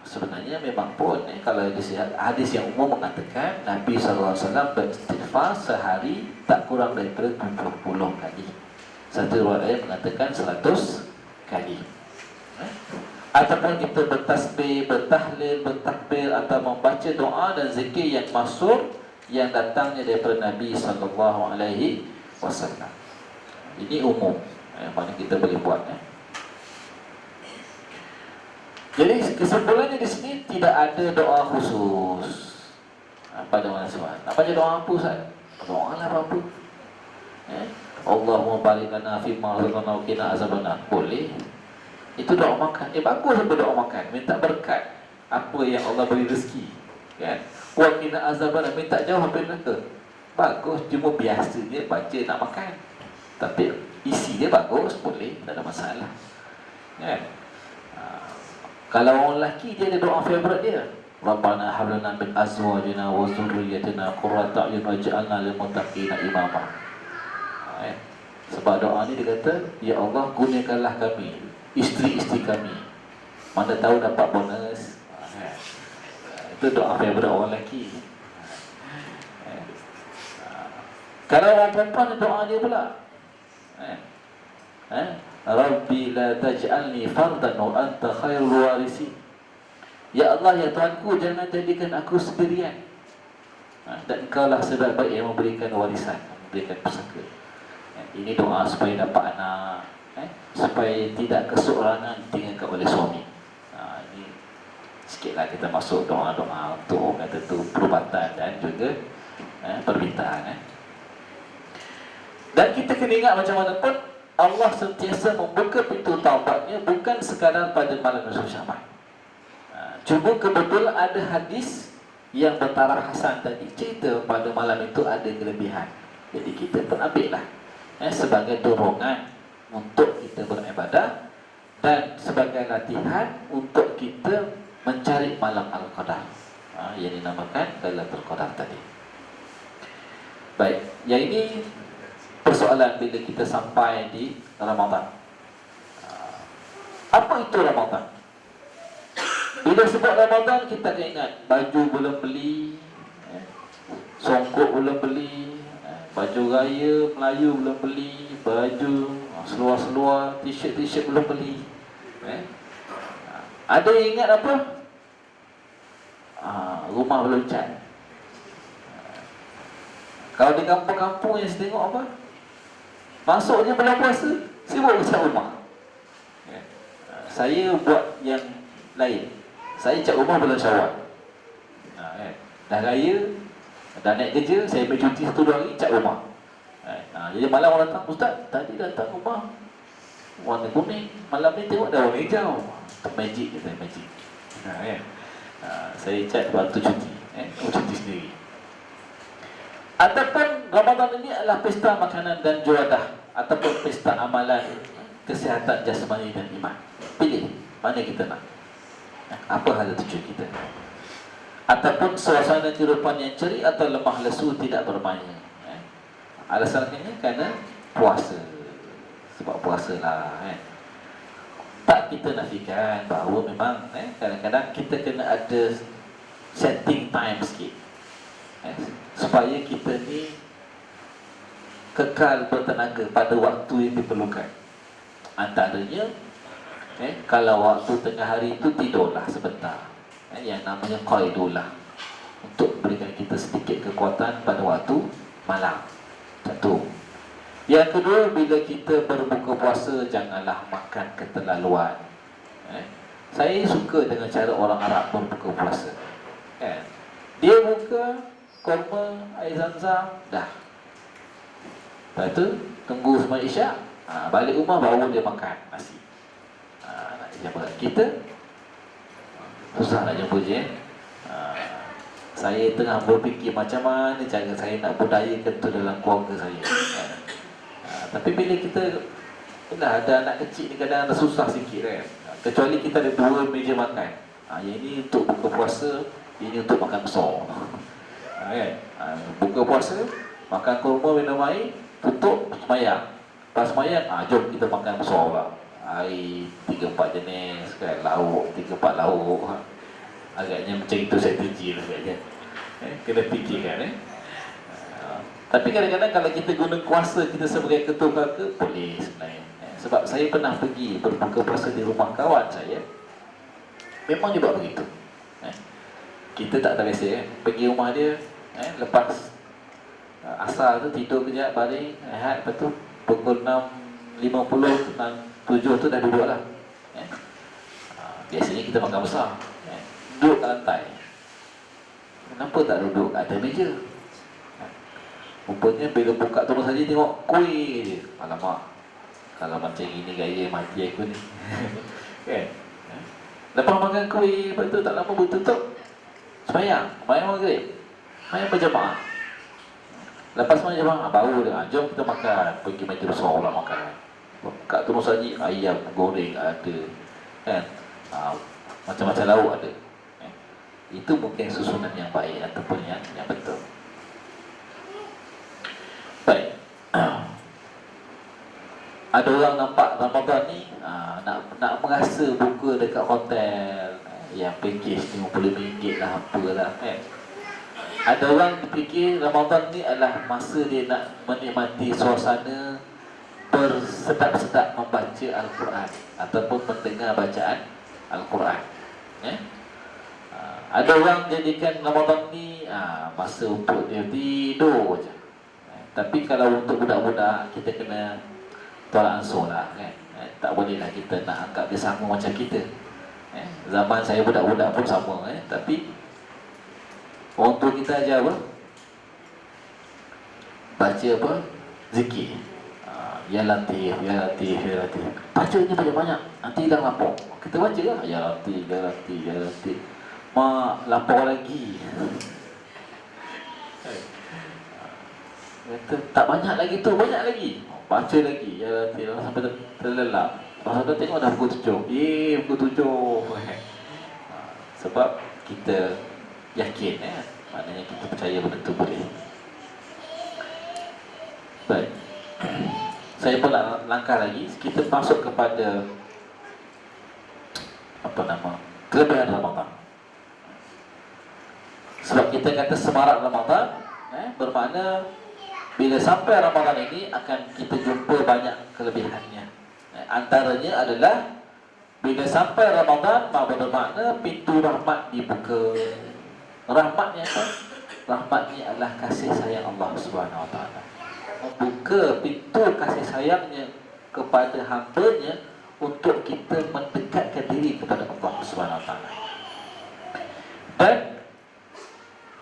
Sebenarnya memang pun kalau hadis yang umum mengatakan Nabi SAW beristighfar sehari tak kurang daripada 70 kali. Satu riwayat mengatakan 100 kali. Ataupun kita bertasbih, bertahlil, bertakbir, atau membaca doa dan zikir yang masyhur yang datangnya daripada Nabi SAW. Ini umum, mana kita boleh buat. Jadi kesimpulannya di sini tidak ada doa khusus pada mana semua. Nak baca doa apa Ustaz? Doa lah apa-apa. Allahumma barik lana fi ma razaqtana wa qina azabannar. Boleh. Itu doa makan. Bagus apa doa makan? Minta berkat apa yang Allah beri rezeki. Kan? Wa qina azabannar, minta jauh apa neraka. Bagus, cuma biasa dia baca nak makan. Tapi isi dia bagus, boleh, tak ada masalah. Kan? Kalau orang lelaki, dia ada doa favourite dia. Rabbana hab lana min azwajina wa dhurriyyatina qurrata a'yun waj'alna lil muttaqina imama. Sebab doa ni dia kata, ya Allah, gunakanlah kami, isteri-isteri kami, mana tahu dapat bonus. Itu doa favourite orang lelaki. Kalau orang perempuan, doa dia pula, Rabbi la taj'alni fardan wa anta khairul warisin. Ya Allah, ya Tuhanku, jangan jadikan aku sendirian, dan engkaulah sebaik-baik yang memberikan warisan, memberikan pusaka. Ini doa supaya dapat anak, supaya tidak keseorangan ditinggalkan oleh suami. Ini sikitlah kita masuk doa-doa untuk kata tu perubatan dan juga permintaan. Dan kita kena ingat macam mana pun Allah sentiasa membuka pintu taubatnya bukan sekadar pada malam Nisfu Sya'ban. Cuma kebetulan ada hadis yang bertaraf hasan tadi cerita pada malam itu ada kelebihan. Jadi kita pun ambil lah sebagai dorongan untuk kita beribadah dan sebagai latihan untuk kita mencari malam Al-Qadar yang dinamakan Lailatul Qadar tadi. Baik, yang ini persoalan bila kita sampai di Ramadan. Apa itu Ramadan? Bila sebut Ramadan, kita akan ingat baju belum beli, songkok belum beli, baju raya Melayu belum beli, baju seluar-seluar, t-shirt belum beli. Ada yang ingat apa? Rumah belum cat. Kalau di kampung-kampung yang saya tengok apa? Masuknya bulan puasa, sibuk cat rumah. Saya buat yang lain. Saya cat rumah bulan Syawal. Dah raya, dah naik kerja, saya ambil cuti 1-2 hari, cat rumah. Jadi malam orang datang, Ustaz, tadi datang rumah warna kuning, malam ni tengok dah warna hijau. Magic kata, magic. Saya cat waktu cuti, cuti sendiri. Ataupun Ramadan ini adalah pesta makanan dan juadah, ataupun pesta amalan kesihatan jasmani dan iman. Pilih mana kita nak. Apa hal tujuan kita? Ataupun suasana kehidupan yang ceria atau lemah lesu tidak bermain. Alasannya kerana puasa. Sebab puasa lah. Tak kita nafikan bahawa memang kadang-kadang kita kena ada setting time sikit, supaya kita ni kekal bertenaga pada waktu yang diperlukan. Antaranya kalau waktu tengah hari itu tidurlah sebentar, yang namanya qaidullah, untuk berikan kita sedikit kekuatan pada waktu malam. Satu. Yang kedua, bila kita berbuka puasa, janganlah makan keterlaluan. Saya suka dengan cara orang Arab berbuka puasa. Dia buka kurma, air zam-zam, dah. Lepas tu tunggu semua isyak, balik rumah baru dia makan nasi. Nak jumpa kita susah nak jumpa je. Saya tengah berfikir macam mana cara saya nak budayakan tu dalam keluarga saya. Tapi bila kita dah ada anak kecil ni, kadang-kadang susah sikit kan. Kecuali kita ada 2 meja makan. Yang ini untuk buka puasa, ini untuk makan besar. Kan? Buka puasa, makan kurma, minum air, tutup, semayang. Lepas semayang, jom kita makan besar pula. Air 3-4 jenis kan, lauk 3-4 lauk. Agaknya macam itu strategi lah agaknya. Kena fikirkan. Tapi kadang-kadang kalau kita guna kuasa kita sebagai ketua keluarga, boleh sebenarnya. Sebab saya pernah pergi berbuka puasa di rumah kawan saya, memang dia buat begitu. Kita tak terbiasa pergi rumah dia, lepas asar tu tidur kejap, balik, rehat, lepas tu pukul 6.50, 7 tu dah duduk lah. Biasanya kita makan besar, duduk kat lantai. Kenapa tak duduk kat atas meja? Rupanya bila buka terus saja tengok kuih je. Alamak, kalau macam ini gaya mati aku ni. Kan? Lepas makan kuih, lepas tu tak lama bertutup, semayang maghrib, semayang berjamaah. Lepas semayang berjamaah, baru dia, jom kita makan. Pergi meja besar pula makan. Kat terus saja ayam goreng ada, kan? Macam-macam lauk ada. Itu mungkin susunan yang baik ataupun yang betul. Baik. Ada orang nampak Ramadan ni nak merasa buka dekat hotel yang package RM50 lah, apalah kan. Ada orang fikir Ramadan ni adalah masa dia nak menikmati suasana bersedap-sedap membaca Al-Quran ataupun mendengar bacaan Al-Quran. Ada orang jadikan Ramadan ni masa untuk dia tidur je. Tapi kalau untuk budak-budak, kita kena tolak ansur lah kan. Tak bolehlah kita nak anggap dia sama macam kita. Zaman saya budak-budak pun sama tapi orang tua kita ajar apa? Baca apa? Zikir. Ya Latif, Ya Latif, Ya Latif. Bacanya banyak-banyak, nanti hilang lapor. Kita baca lah, Ya Latif, Ya Latif, Ya Latif. Mak lapor lagi. Kata, tak banyak lagi tu, banyak lagi. Baca lagi, Ya Latif, sampai terlelap. Masa tu tengok dah pukul 7. Pukul 7. Sebab kita yakin, maknanya kita percaya benda tu boleh. Baik. Saya pun langkah lagi. Kita masuk kepada kelebihan Ramadan. Sebab kita kata semarak Ramadan, bermakna bila sampai Ramadan ini akan kita jumpa banyak kelebihannya. Antaranya adalah bila sampai Ramadan, bermakna pintu rahmat dibuka. Rahmatnya apa? Rahmatnya adalah kasih sayang Allah Subhanahu Wa Taala. Membuka pintu kasih sayangnya kepada hamba-Nya untuk kita mendekatkan diri kepada Allah Subhanahu Wa Taala. Dan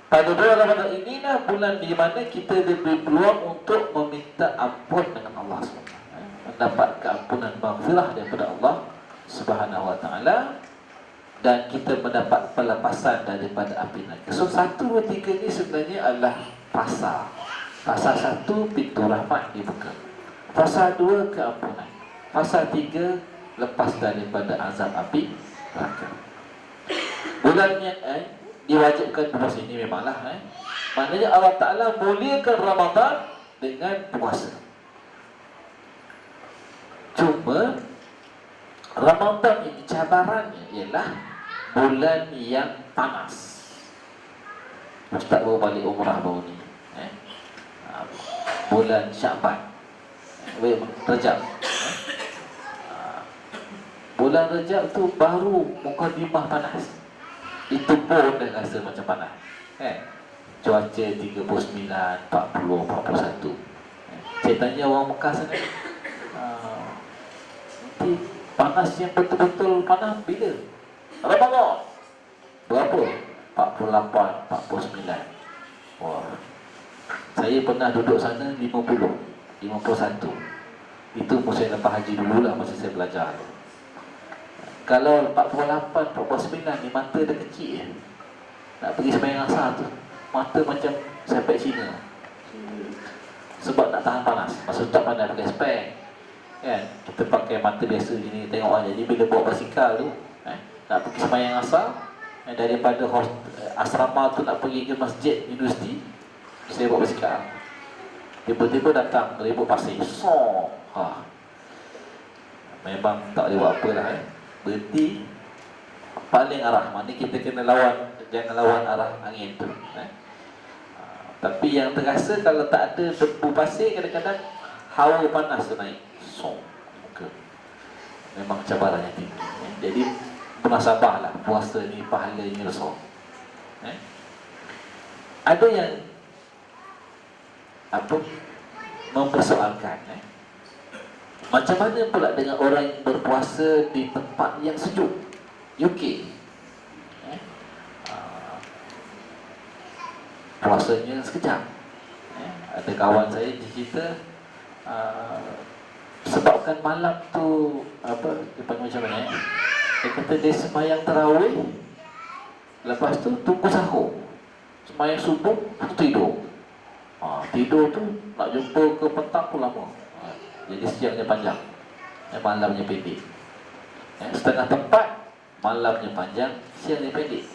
pada bulan Ramadan inilah bulan di mana kita diberi peluang untuk meminta ampun dengan Allah SWT, mendapat keampunan maghfirah daripada Allah Subhanahu Wa Taala, dan kita mendapat pelepasan daripada api neraka. So 1, 2, 3 ni sebenarnya adalah fasa. Fasa 1, pintu rahmat dibuka. Fasa 2, keampunan. Fasa 3, lepas daripada azab api neraka. Bulannya diwajibkan puasa ini memanglah. Maknanya Allah Ta'ala muliakan Ramadan dengan puasa. Cuma Ramadan ini cabarannya ialah bulan yang panas. Ustaz baru balik umrah baru ni, bulan Syaban, Rejab. Bulan Rejab tu baru mukadimah panas. Itu pun dah rasa macam panas, cuaca 39, 40, 41. Saya tanya orang Mekah sana, nanti panas yang betul-betul panas bila? Ramadan. Berapa? 48, 49. Wah. Saya pernah duduk sana 50, 51. Itu masa lepas haji dululah, masa saya belajar. Kalau 48, 49 ni mata dah kecil je. Nak pergi sembahyang asar tu, mata macam sampai sini. Sebab nak tahan panas. Masa tu tak pandai pakai spek, kan? Kita pakai mata biasa gini, tengok aja. Jadi bila bawa basikal tu, nak pergi sembahyang asar, daripada asrama tu nak pergi ke masjid universiti, saya bawa basikal. Tiba-tiba datang ribut pasir. Memang tak boleh buat apa lah, berhenti paling arah. Maknanya kita kena lawan, jangan lawan arah angin tu. Tapi yang terasa kalau tak ada debu pasir, kadang-kadang hawa panas tu naik. Memang cabarannya tinggi. Jadi bersabarlah, puasa ni pahalanya besar. Ada yang mempersoalkan, macam mana pula dengan orang yang berpuasa di tempat yang sejuk, UK? Puasanya sekejap. Ada kawan saya cerita, sebabkan malam tu dia panggil macam mana? Dia kata dia sembahyang tarawih, lepas tu tunggu sahur, sembahyang subuh, tidur. Tidur tu nak jumpa ke petang pun lama. Jadi siangnya panjang, malamnya pendek. Setengah tempat malamnya panjang, siangnya pendek.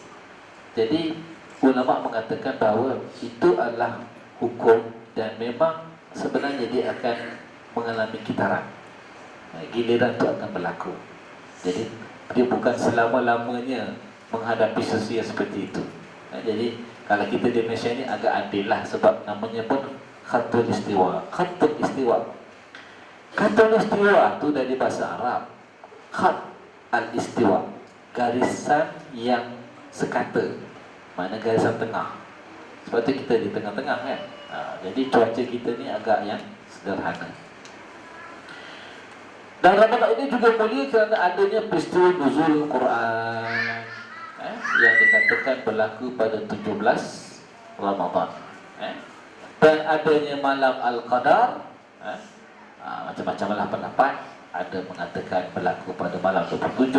Jadi ulama mengatakan bahawa itu adalah hukum dan memang sebenarnya dia akan mengalami kitaran. Giliran itu akan berlaku. Jadi dia bukan selama-lamanya menghadapi sesuatu yang seperti itu. Jadi kalau kita di Malaysia ni agak adil lah, sebab namanya pun khatul istiwa. Khatul istiwa, khatul istiwa tu dari bahasa Arab. Khat al-istiwa, garisan yang sekata, makna garisan tengah. Sebab tu kita di tengah-tengah kan. Jadi cuaca kita ni agak yang sederhana. Dan Ramadan ini juga mulia kerana adanya peristiwa nuzul Quran, yang dikatakan berlaku pada 17 Ramadan, dan adanya malam Al-Qadar, Macam-macam lah pendapat. Ada mengatakan berlaku pada malam 27,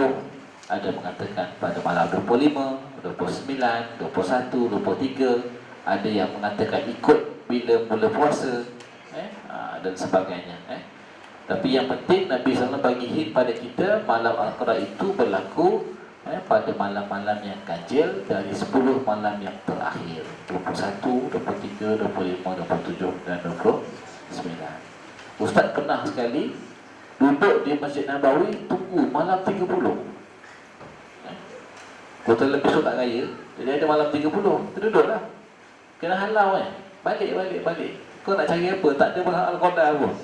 ada mengatakan pada malam 25, 29, 21, 23. Ada yang mengatakan ikut bila mula puasa, dan sebagainya. Tapi yang penting Nabi SAW bagi hint pada kita, malam Al-Qur'an itu berlaku pada malam-malam yang ganjil dari 10 malam yang terakhir, 21, 23, 25, 27 dan 29. Ustaz pernah sekali duduk di Masjid Nabawi tunggu malam 30. Kota lebih solat raya, jadi ada malam 30, terduduklah. Kena halau balik. Kau nak cari apa? Tak ada bahan Al-Qadar pun.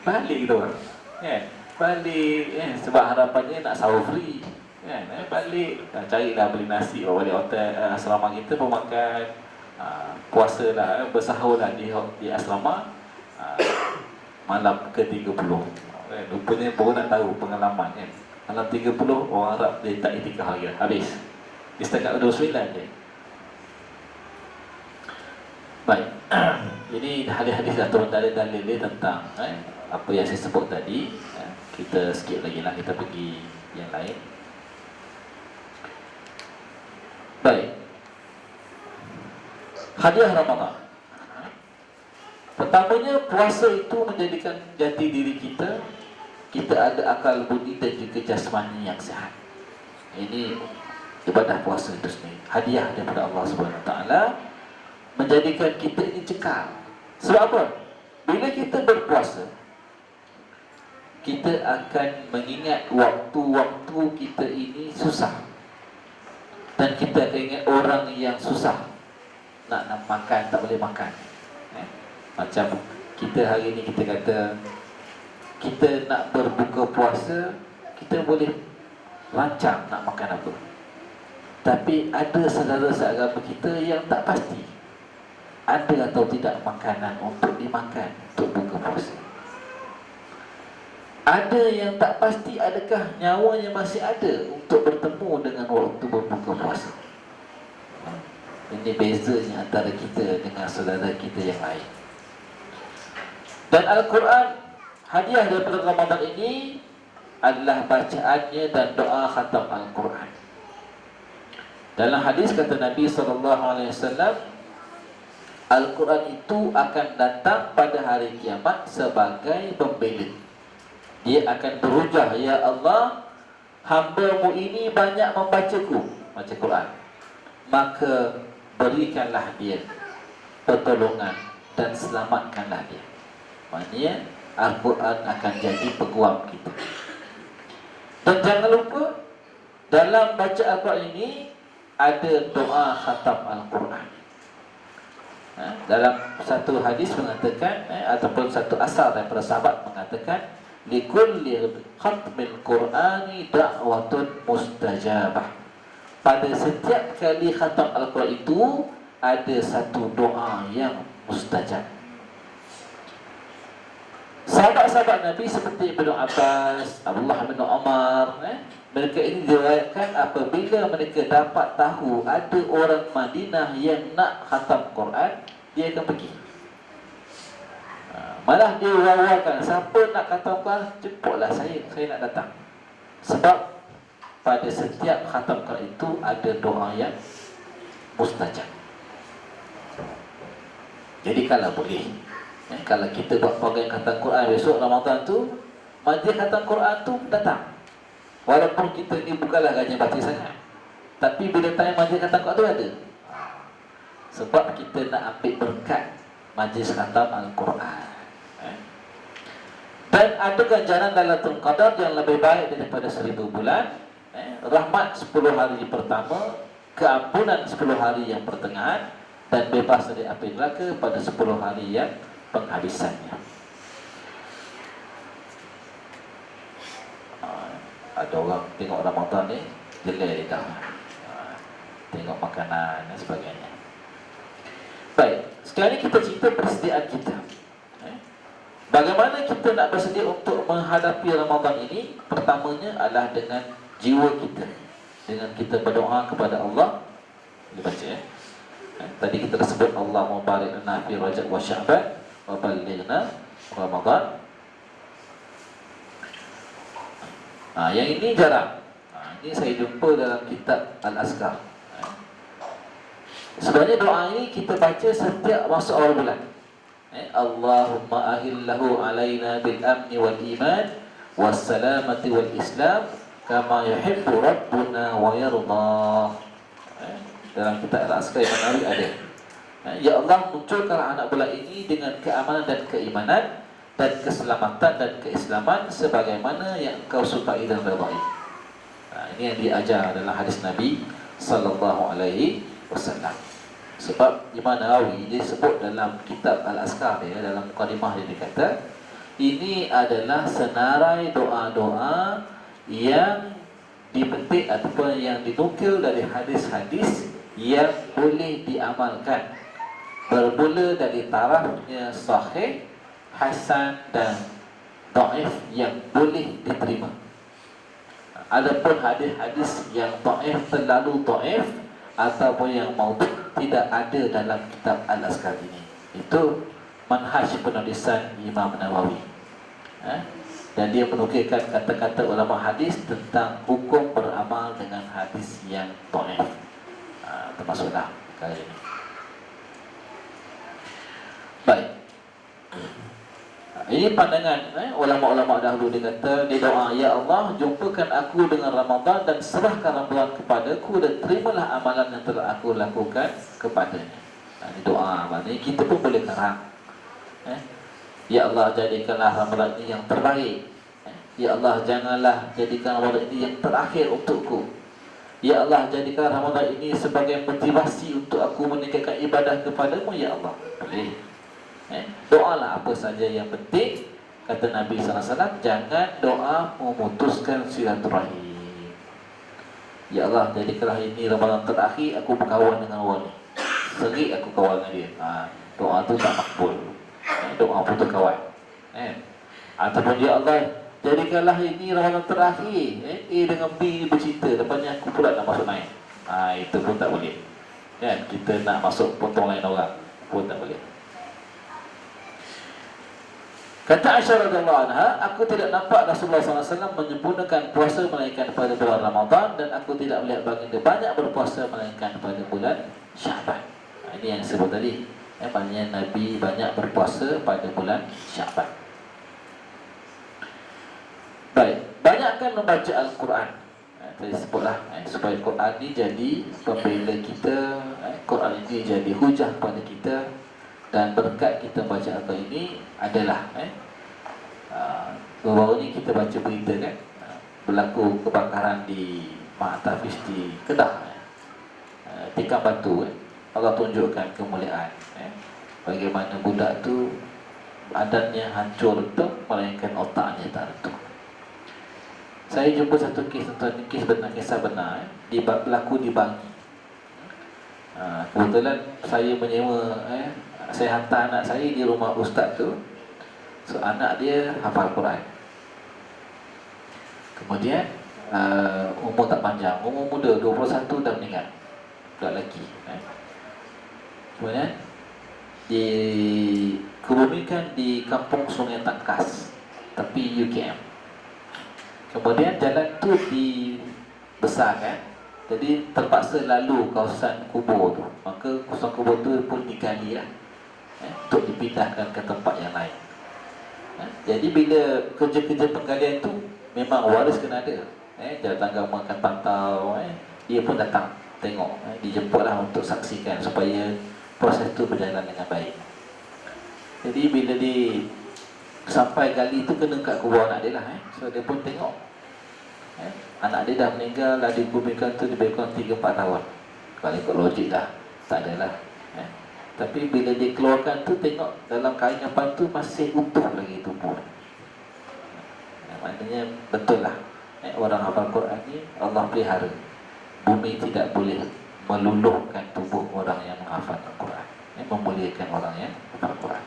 Balik kita orang, balik, sebab harapannya nak sahur free, balik, carilah beli nasi, balik hotel asrama kita pun makan, puasa lah, bersahur lah di asrama, malam ke-30. Rupanya baru nak tahu pengalaman kan. Malam 30 orang Arab dia tak itikaf lagi, habis. Dia setakat 29 je. Baik. Jadi hadis-hadis dah turun dalil-dalil tentang apa yang saya sebut tadi. Kita skip lagi lah, kita pergi yang lain. Baik. Hadiah Ramadan. Pertamanya, puasa itu menjadikan jati diri kita. Kita ada akal budi dan juga jasmani yang sihat. Ini ibadah puasa itu sendiri, hadiah daripada Allah SWT, menjadikan kita ini cekal. Sebab apa? Bila kita berpuasa, kita akan mengingat waktu-waktu kita ini susah. Dan kita akan ingat orang yang susah, nak makan tak boleh makan. Macam kita hari ini, kita kata kita nak berbuka puasa, kita boleh rancang nak makan apa. Tapi ada saudara seagama kita yang tak pasti ada atau tidak makanan untuk dimakan untuk buka puasa. Ada yang tak pasti adakah nyawanya masih ada untuk bertemu dengan waktu berbuka puasa. Ini bezanya antara kita dengan saudara kita yang lain. Dan Al-Quran, hadiah daripada Ramadan ini adalah bacaannya dan doa khatam Al-Quran. Dalam hadis kata Nabi SAW, Al-Quran itu akan datang pada hari kiamat sebagai pembela. Dia akan berujar, ya Allah, hamba-Mu ini banyak membacaku, baca Quran, maka berikanlah dia pertolongan dan selamatkanlah dia. Maksudnya Al-Quran akan jadi peguam kita. Dan jangan lupa, dalam baca Al-Quran ini ada doa khatam Al-Quran. Dalam satu hadis mengatakan, ataupun satu asar daripada sahabat mengatakan, likulli khatmil Qur'ani da'watun mustajabah. Pada setiap kali khatam Al-Quran itu ada satu doa yang mustajab. Sahabat-sahabat Nabi seperti Ibnu Abbas, Abdullah bin Umar, mereka ini diriwayatkan apabila mereka dapat tahu ada orang Madinah yang nak khatam Quran, dia akan pergi. Malah dia wawarkan, siapa nak khatam Quran, jemputlah saya nak datang. Sebab pada setiap khatam Quran itu ada doa yang mustajab. Jadi kalau boleh, kalau kita buat program khatam Quran besok Ramadan tu, majlis khatam Quran tu datang. Walaupun kita ni bukanlah rajin baca sangat, tapi bila time majlis khatam Quran tu ada. Sebab kita nak ambil berkat majlis khatam Al-Quran. Dan ada ganjaran Lailatul Qadar yang lebih baik daripada 1000 bulan. Rahmat 10 hari pertama, keampunan 10 hari yang pertengahan, dan bebas dari api neraka pada 10 hari yang penghabisannya. Ada orang tengok Ramadan ni jelek lidah, tengok makanan dan sebagainya. Baik, sekarang kita cerita persediaan kita. Bagaimana kita nak bersedia untuk menghadapi Ramadan ini? Pertamanya adalah dengan jiwa kita, dengan kita berdoa kepada Allah. Dibaca tadi kita dah sebut, Allah mubarik lana fi Rajab wa Sya'ban wa ballighna Ramadan. Yang ini jarang. Ini saya jumpa dalam kitab Al-Azkar. Sebenarnya doa ini kita baca setiap masuk awal bulan. Allahumma ahillahu alaina bil amni wal iman was salamati wal islam kama yuhibbu rabbuna wa yarda. Dalam kitab Al-Azkar Imam Nawawi ada. Ya Allah, munculkanlah anak bulan ini dengan keamanan dan keimanan dan keselamatan dan keislaman sebagaimana yang Engkau sukai dan redai. Ini yang diajar dalam hadis Nabi sallallahu alaihi wasallam. Sebab Imam Nawawi dia sebut dalam kitab Al-Azkar dia, dalam mukadimah dia kata, ini adalah senarai doa-doa yang dipetik ataupun yang dinukil dari hadis-hadis yang boleh diamalkan, bermula dari tarafnya sahih, hasan dan dhaif yang boleh diterima. Adapun hadis-hadis yang dhaif, terlalu dhaif ataupun yang maudhu' tidak ada dalam kitab Al-Azkar ini. Itu manhaj penulisan Imam Nawawi. Dan dia menukilkan kata-kata ulama hadis tentang hukum beramal dengan hadis yang dhaif. Termasuklah kali ini. Baik. Ini pandangan ulama-ulama dahulu. Dia kata, dia doa, ya Allah, jumpakan aku dengan Ramadan dan serahkan Ramadan kepadaku dan terimalah amalan yang telah aku lakukan kepadanya. Ini doa. Maknanya kita pun boleh karang. Ya Allah, jadikanlah Ramadan ini yang terbaik. Ya Allah, janganlah jadikan Ramadan ini yang terakhir untukku. Ya Allah, jadikan Ramadan ini sebagai motivasi untuk aku meningkatkan ibadah kepadamu. Ya Allah, boleh. Doalah apa saja yang penting. Kata Nabi SAW, jangan doa memutuskan silaturahim. Ya Allah, jadikanlah ini Ramadan terakhir aku berkawan dengan orang ni. Seri aku kawan dengan dia. Doa tu tak makbul. Doa putus kawan. Ataupun ya Allah, jadikanlah ini Ramadan terakhir. A dengan B bercinta, lepas aku pula nak masuk naik. Itu pun tak boleh. Kan, kita nak masuk potong lain orang pun tak boleh. Kata Aisyah radhiyallahu anha, aku tidak nampak Rasulullah SAW menyempurnakan puasa melainkan pada bulan Ramadan, dan aku tidak melihat baginda banyak berpuasa melainkan pada bulan Syaban. Ini yang disebut tadi. Maknanya Nabi banyak berpuasa pada bulan Syaban. Baik, banyakkan membaca Al-Quran. Tadi sebutlah, supaya Quran ini jadi pembela kita, Quran ini jadi hujah kepada kita. Dan berkat kita baca Al-Quran ini adalah baru ni kita baca berita kan, berlaku kebakaran di Mak Tafiz di Kedah, tikam batu Allah tunjukkan kemuliaan, bagaimana budak tu badannya hancur retuk, melainkan otaknya tak retuk. Saya jumpa satu kes tentang kes benar, kisah benar, berlaku di Bangi. Kebetulan saya menyewa, saya hantar anak saya di rumah ustaz tu. So anak dia hafal Quran. Kemudian umur tak panjang, umur muda 21 dah meninggal, budak lelaki. Kemudian dikebumikan di kampung Sungai Tangkas, tepi UKM. Kemudian jalan tu dibesarkan, jadi terpaksa lalu kawasan kubur tu. Maka kawasan kubur tu pun digali untuk dipindahkan ke tempat yang lain. Jadi bila kerja-kerja penggalian tu memang waris kena ada. Jalan agama akan pantau, dia pun datang tengok, dijemputlah untuk saksikan supaya proses tu berjalan dengan baik. Jadi bila dia sampai gali tu kena kat kubur anak dia lah. So dia pun tengok, anak dia dah meninggal, dah dikuburkan tu lebih kurang 3-4 tahun. Kalau ikut logik dah tak adalah. Tapi bila dia keluarkan tu, tengok dalam kain kapan tu masih utuh lagi tubuh. Maknanya betul lah, orang hafal Quran ni Allah pelihara. Bumi tidak boleh meluluhkan tubuh orang yang menghafal Al-Quran, memuliakan orang yang hafal Quran.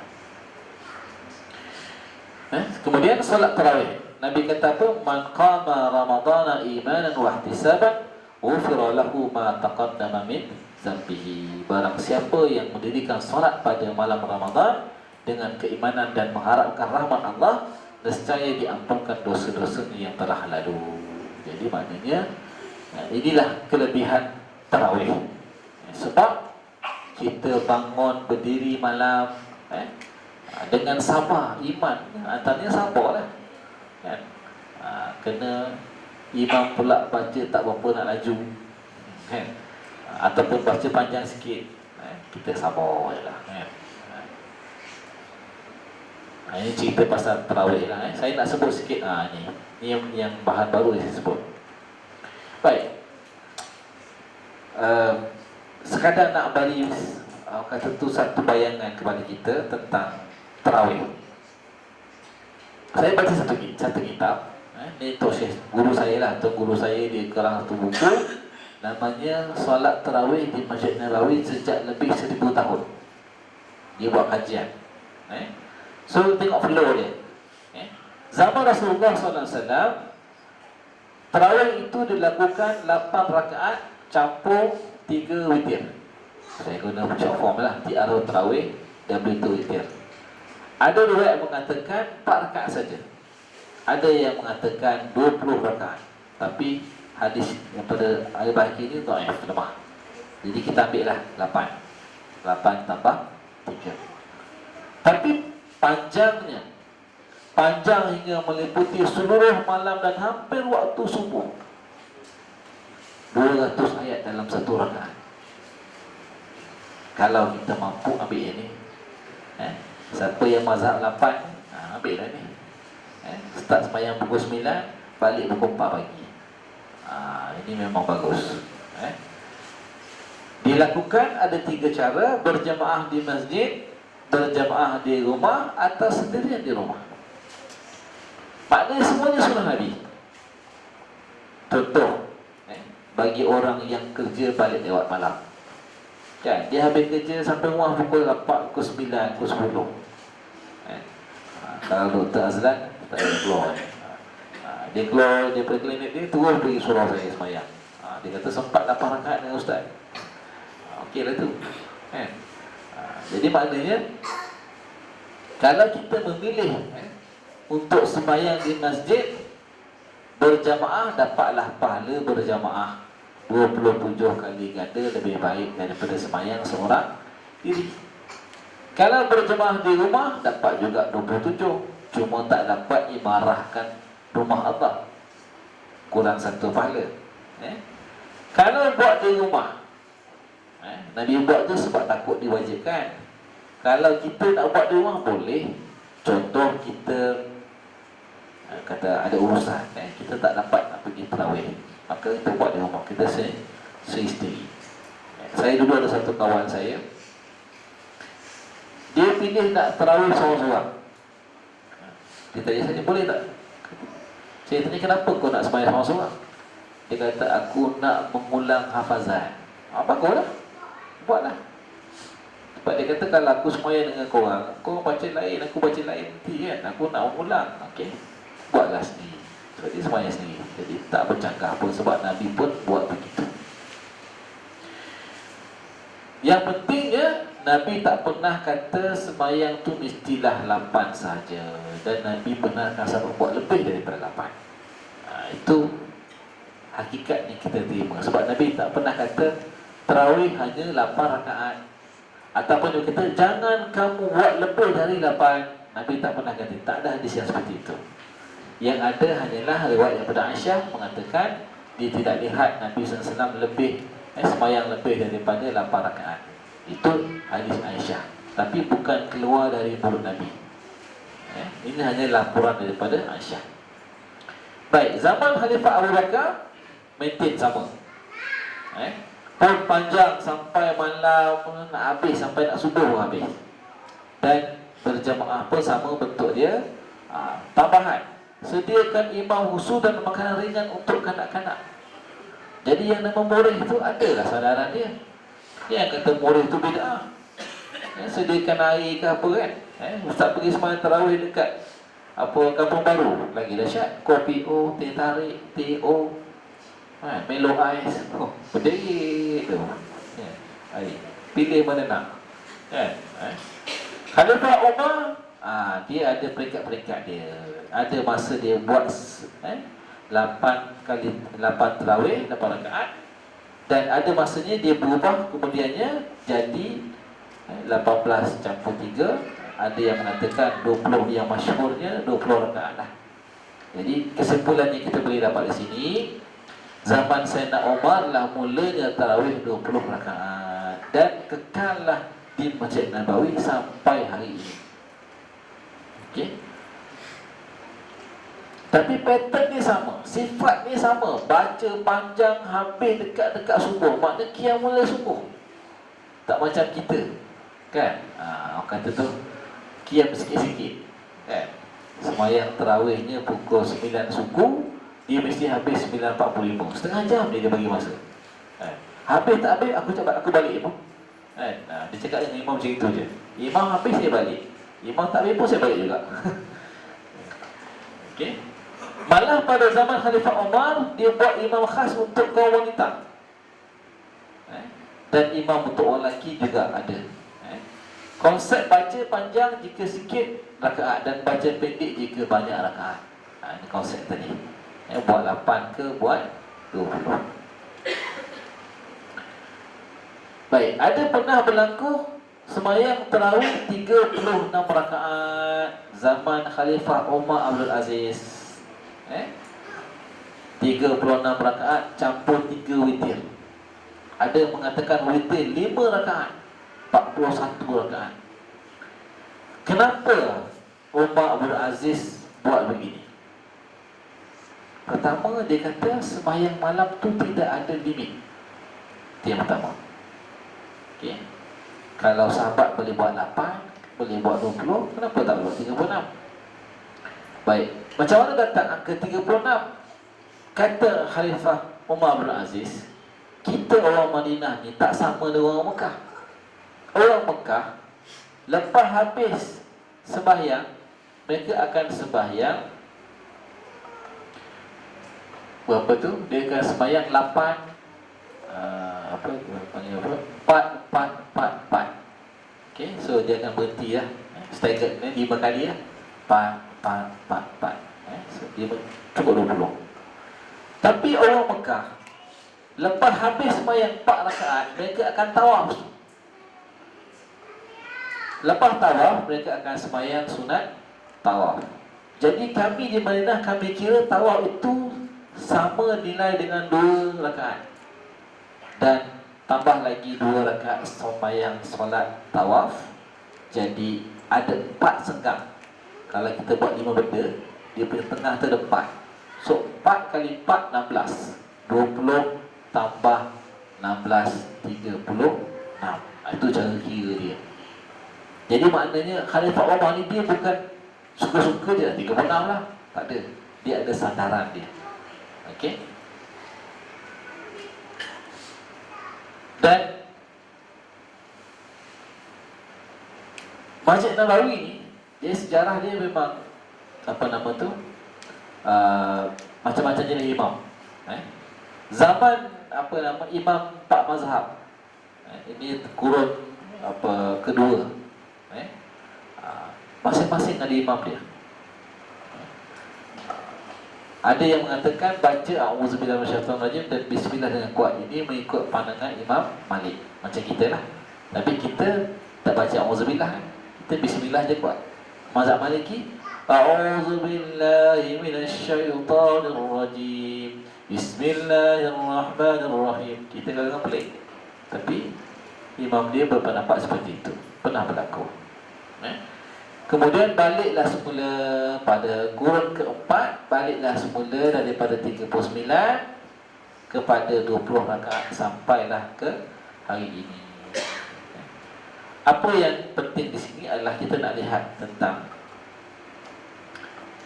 Kemudian solat tarawih, Nabi kata apa? Man qama ramadana imanan wa ihtisaban ghufira lahu ma taqaddama min zambihi. Barang siapa yang mendirikan solat pada malam Ramadan dengan keimanan dan mengharapkan rahmat Allah, nescaya diampunkan dosa-dosanya yang telah lalu. Jadi maknanya inilah kelebihan tarawih. Sebab kita bangun berdiri malam dengan sabar, iman. Antaranya sabar lah kan? Kena imam pula baca tak berapa nak laju kan? Ataupun baca panjang sikit, kita sabar je lah kan? Ini cerita pasal tarawih lah. Saya nak sebut sikit ni yang bahan baru yang saya sebut. Baik, sekadar nak bagi kata tu satu bayangan kepada kita tentang tarawih. Saya baca satu kitab. Ni guru saya lah, atau guru saya dia karang satu buku namanya Solat Tarawih di Masjid Nabawi sejak lebih 1000 tahun. Dia buat kajian. So tengok flow dia. Zaman Rasulullah SAW, tarawih itu dilakukan 8 rakaat campur 3 witir. Saya guna short form lah, tiara tarawih dan berita witir. Ada riwayat yang mengatakan 4 rakaat saja. Ada yang mengatakan 20 rakaat. Tapi hadis daripada Al-Bahki ini dhaif, lemah. Jadi kita ambil lah 8. 8 tambah 3. Tapi panjang hingga meliputi seluruh malam dan hampir waktu subuh. 200 ayat dalam satu rakaat. Kalau kita mampu ambil ini, siapa yang mazhab 8, ambil lah ni. Start sembahyang pukul 9, balik pukul 4 pagi. Ini memang bagus. Dilakukan ada 3 cara: berjamaah di masjid, berjamaah di rumah, atau sendirian di rumah. Maknanya semuanya sunnah Nabi. Contoh, bagi orang yang kerja balik lewat malam, kan, dia habis kerja sampai rumah pukul 8, pukul 9, pukul 10. Kalau Dr. Azlan tak ada keluar. Dia keluar daripada klinik dia, terus pergi surau saya semayang. Dia kata sempat 8 rakaat dengan Ustaz. Okey lah tu kan? Jadi maknanya kalau kita memilih untuk sembahyang di masjid berjamaah, dapatlah pahala berjamaah 27 kali ganda lebih baik daripada sembahyang seorang diri. Kalau berjamaah di rumah, dapat juga 27, cuma tak dapat imarahkan rumah Allah, kurang 1 pahala. Kalau buat di rumah, Nabi buat tu sebab takut diwajibkan. Kalau kita nak buat di rumah boleh. Contoh kita kata ada urusan, kita tak dapat nak pergi tarawih, maka kita buat di rumah, kita sendiri. Saya dulu ada satu kawan saya, dia pilih nak tarawih seorang-seorang. Dia tanya saya, boleh tak? Saya tanya, kenapa kau nak sembahyang seorang-seorang? Dia kata, aku nak mengulang hafazan. Baguslah, buatlah. Sebab dia kata, kalau aku sembahyang dengan korang baca lain, aku baca lain nanti kan, aku nak mengulang. Okey, buatlah sendiri. Sebab dia sembahyang sendiri, jadi tak bercanggah pun, sebab Nabi pun buat begitu. Yang pentingnya, Nabi tak pernah kata sembahyang tu mestilah 8 saja, dan Nabi benarkan sahabat buat lebih daripada 8. Itu hakikat yang kita terima. Sebab Nabi tak pernah kata tarawih hanya 8 rakaat, ataupun dia kata jangan kamu buat lebih dari 8. Nabi tak pernah kata, tak ada hadis yang seperti itu. Yang ada hanyalah riwayat daripada Aisyah mengatakan dia tidak lihat Nabi SAW lebih sembahyang lebih daripada 8 rakaat. Itu hadis Aisyah, tapi bukan keluar dari mulut Nabi. Ini hanya laporan daripada Aisyah. Baik, zaman Khalifah Abu Bakar maintain sama. Pun panjang sampai malam, nak habis sampai nak subuh habis. Dan berjamaah pun sama bentuk dia. Tambahan, sediakan imam khusus dan makanan ringan untuk kanak-kanak. Jadi yang nama moreh itu adalah sadaran dia. Yang kata moreh itu bid'ah, sediakan air ke apa kan. Ustaz pergi sembahyang tarawih dekat Kampung Baru, lagi dahsyat, kopi O, teh tarik, teh O, Melo ais, berdiri tu. Pilih mana nak. Khalifah Umar, dia ada peringkat-peringkat dia. Ada masa dia buat 8 kali 8 tarawih, 8 rakaat. Dan ada masanya dia berubah kemudiannya jadi 18 campur 3. Ada yang mengatakan 20, yang masyhurnya 20 rakaat lah. Jadi kesimpulannya kita boleh dapat di sini, zaman Sayyidina Umar lah mulanya tarawih 20 rakaat dan kekallah di Masjid Nabawi sampai hari ini. Okey. Tapi pattern ni sama, sifat ni sama, baca panjang habis dekat-dekat subuh, makna qiyamul lail subuh. Tak macam kita. Kan? Orang kata tu qiyam sikit-sikit. Kan? Semayang tarawihnya pukul 9 suku, dia mesti habis 9.45. Setengah jam dia bagi masa. Habis tak habis, aku cakap aku balik imam. Dia cakap dengan imam macam itu je. Imam habis saya balik, imam tak habis pun saya balik juga. Okey. Malah pada zaman Khalifah Umar, dia buat imam khas untuk kaum wanita. Dan imam untuk orang lelaki juga ada. Konsep baca panjang jika sikit rakaat dan baca pendek jika banyak rakaat. Ini konsep tadi. Buat 8 ke buat 20. Baik, ada pernah berlaku semayang tarawih 36 rakaat zaman Khalifah Umar Abdul Aziz. 36 rakaat campur 3 witir. Ada yang mengatakan witir 5 rakaat, 41 rakaat. Kenapa Umar Abdul Aziz buat begini? Pertama, dia kata sembahyang malam tu tidak ada limit. Itu yang pertama. Okay. Kalau sahabat boleh buat 8, boleh buat 20, kenapa tak buat 36? Baik, macam mana datang angka 36? Kata Khalifah Umar Abdul Aziz, kita orang Madinah ni tak sama dengan orang Mekah. Orang Mekah lepas habis sembahyang, mereka akan sembahyang berapa tu? Dia akan sembahyang 8 apa panggil apa? 4. Okey, so dia akan berhenti lah. Staggered ni 5 kali lah. 4. So dia cukup 20. Tapi orang Mekah lepas habis sembahyang 4 rakaat, mereka akan tawaf. Lepas tawaf, mereka akan sembahyang sunat tawaf. Jadi kami di Madinah, kami kira tawaf itu sama nilai dengan 2 rakaat. Dan tambah lagi 2 rakaat sembahyang solat tawaf. Jadi ada 4 senggang. Kalau kita buat 5 benda, dia punya tengah tu ada 4. So 4 kali 4, 16. 20 tambah 16, 36. Itu cara kira dia. Jadi maknanya Khalifah Umar ni dia bukan suka-suka je 36 lah. Tak ada. Dia ada sandaran dia. Okey. Dan Masjid Nabawi ni, dia sejarah dia memang apa nama tu, macam-macam jenis imam. Zaman apa nama imam 4 mazhab. Ini kurun apa kedua. Masing-masing ada imam dia. Ada yang mengatakan baca a'udzubillahi minasyaitonir rajim dan bismillah dengan kuat. Ini mengikut pandangan Imam Malik. Macam kita lah. Tapi kita tak baca a'udzubillah, kita bismillah je kuat. Mazhab Maliki, a'udzubillahi minasyaitonir rajim, bismillahirrahmanirrahim. Kita kadang-kadang pelik. Tapi imam dia berpendapat seperti itu. Pernah berlaku. Kemudian baliklah semula pada kurun keempat, baliklah semula daripada 39 kepada 20 rakaat sampailah ke hari ini. Apa yang penting di sini adalah kita nak lihat tentang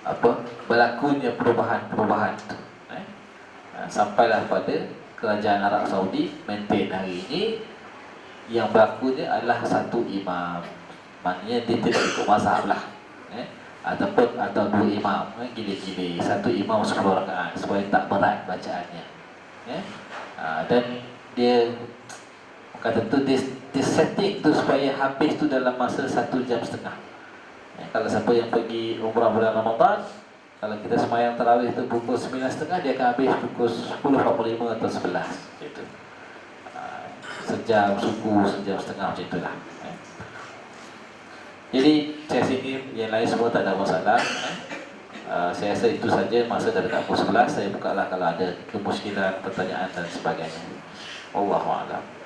apa berlakunya perubahan-perubahan itu. Sampailah pada kerajaan Arab Saudi maintain hari ini yang berlakunya adalah satu imam. Maknanya dia tidak ikut mazhab lah, ataupun atau 2 imam, gila-gila. Satu imam 10 rakaat supaya tak berat bacaannya. Dan dia kata tu di setting tu supaya habis tu dalam masa 1 jam setengah. Kalau siapa yang pergi umrah bulan Ramadan, kalau kita semayang tarawih tu pukul 9.30, dia akan habis pukul 10.45 atau 11 gitu. Sejam suku, sejam setengah macam itulah. Jadi saya sini yang lain semua tak ada masalah. Saya rasa itu saja, masa dah dekat pukul 11. Saya buka lah kalau ada kemusykilan, pertanyaan dan sebagainya. Wallahu a'lam.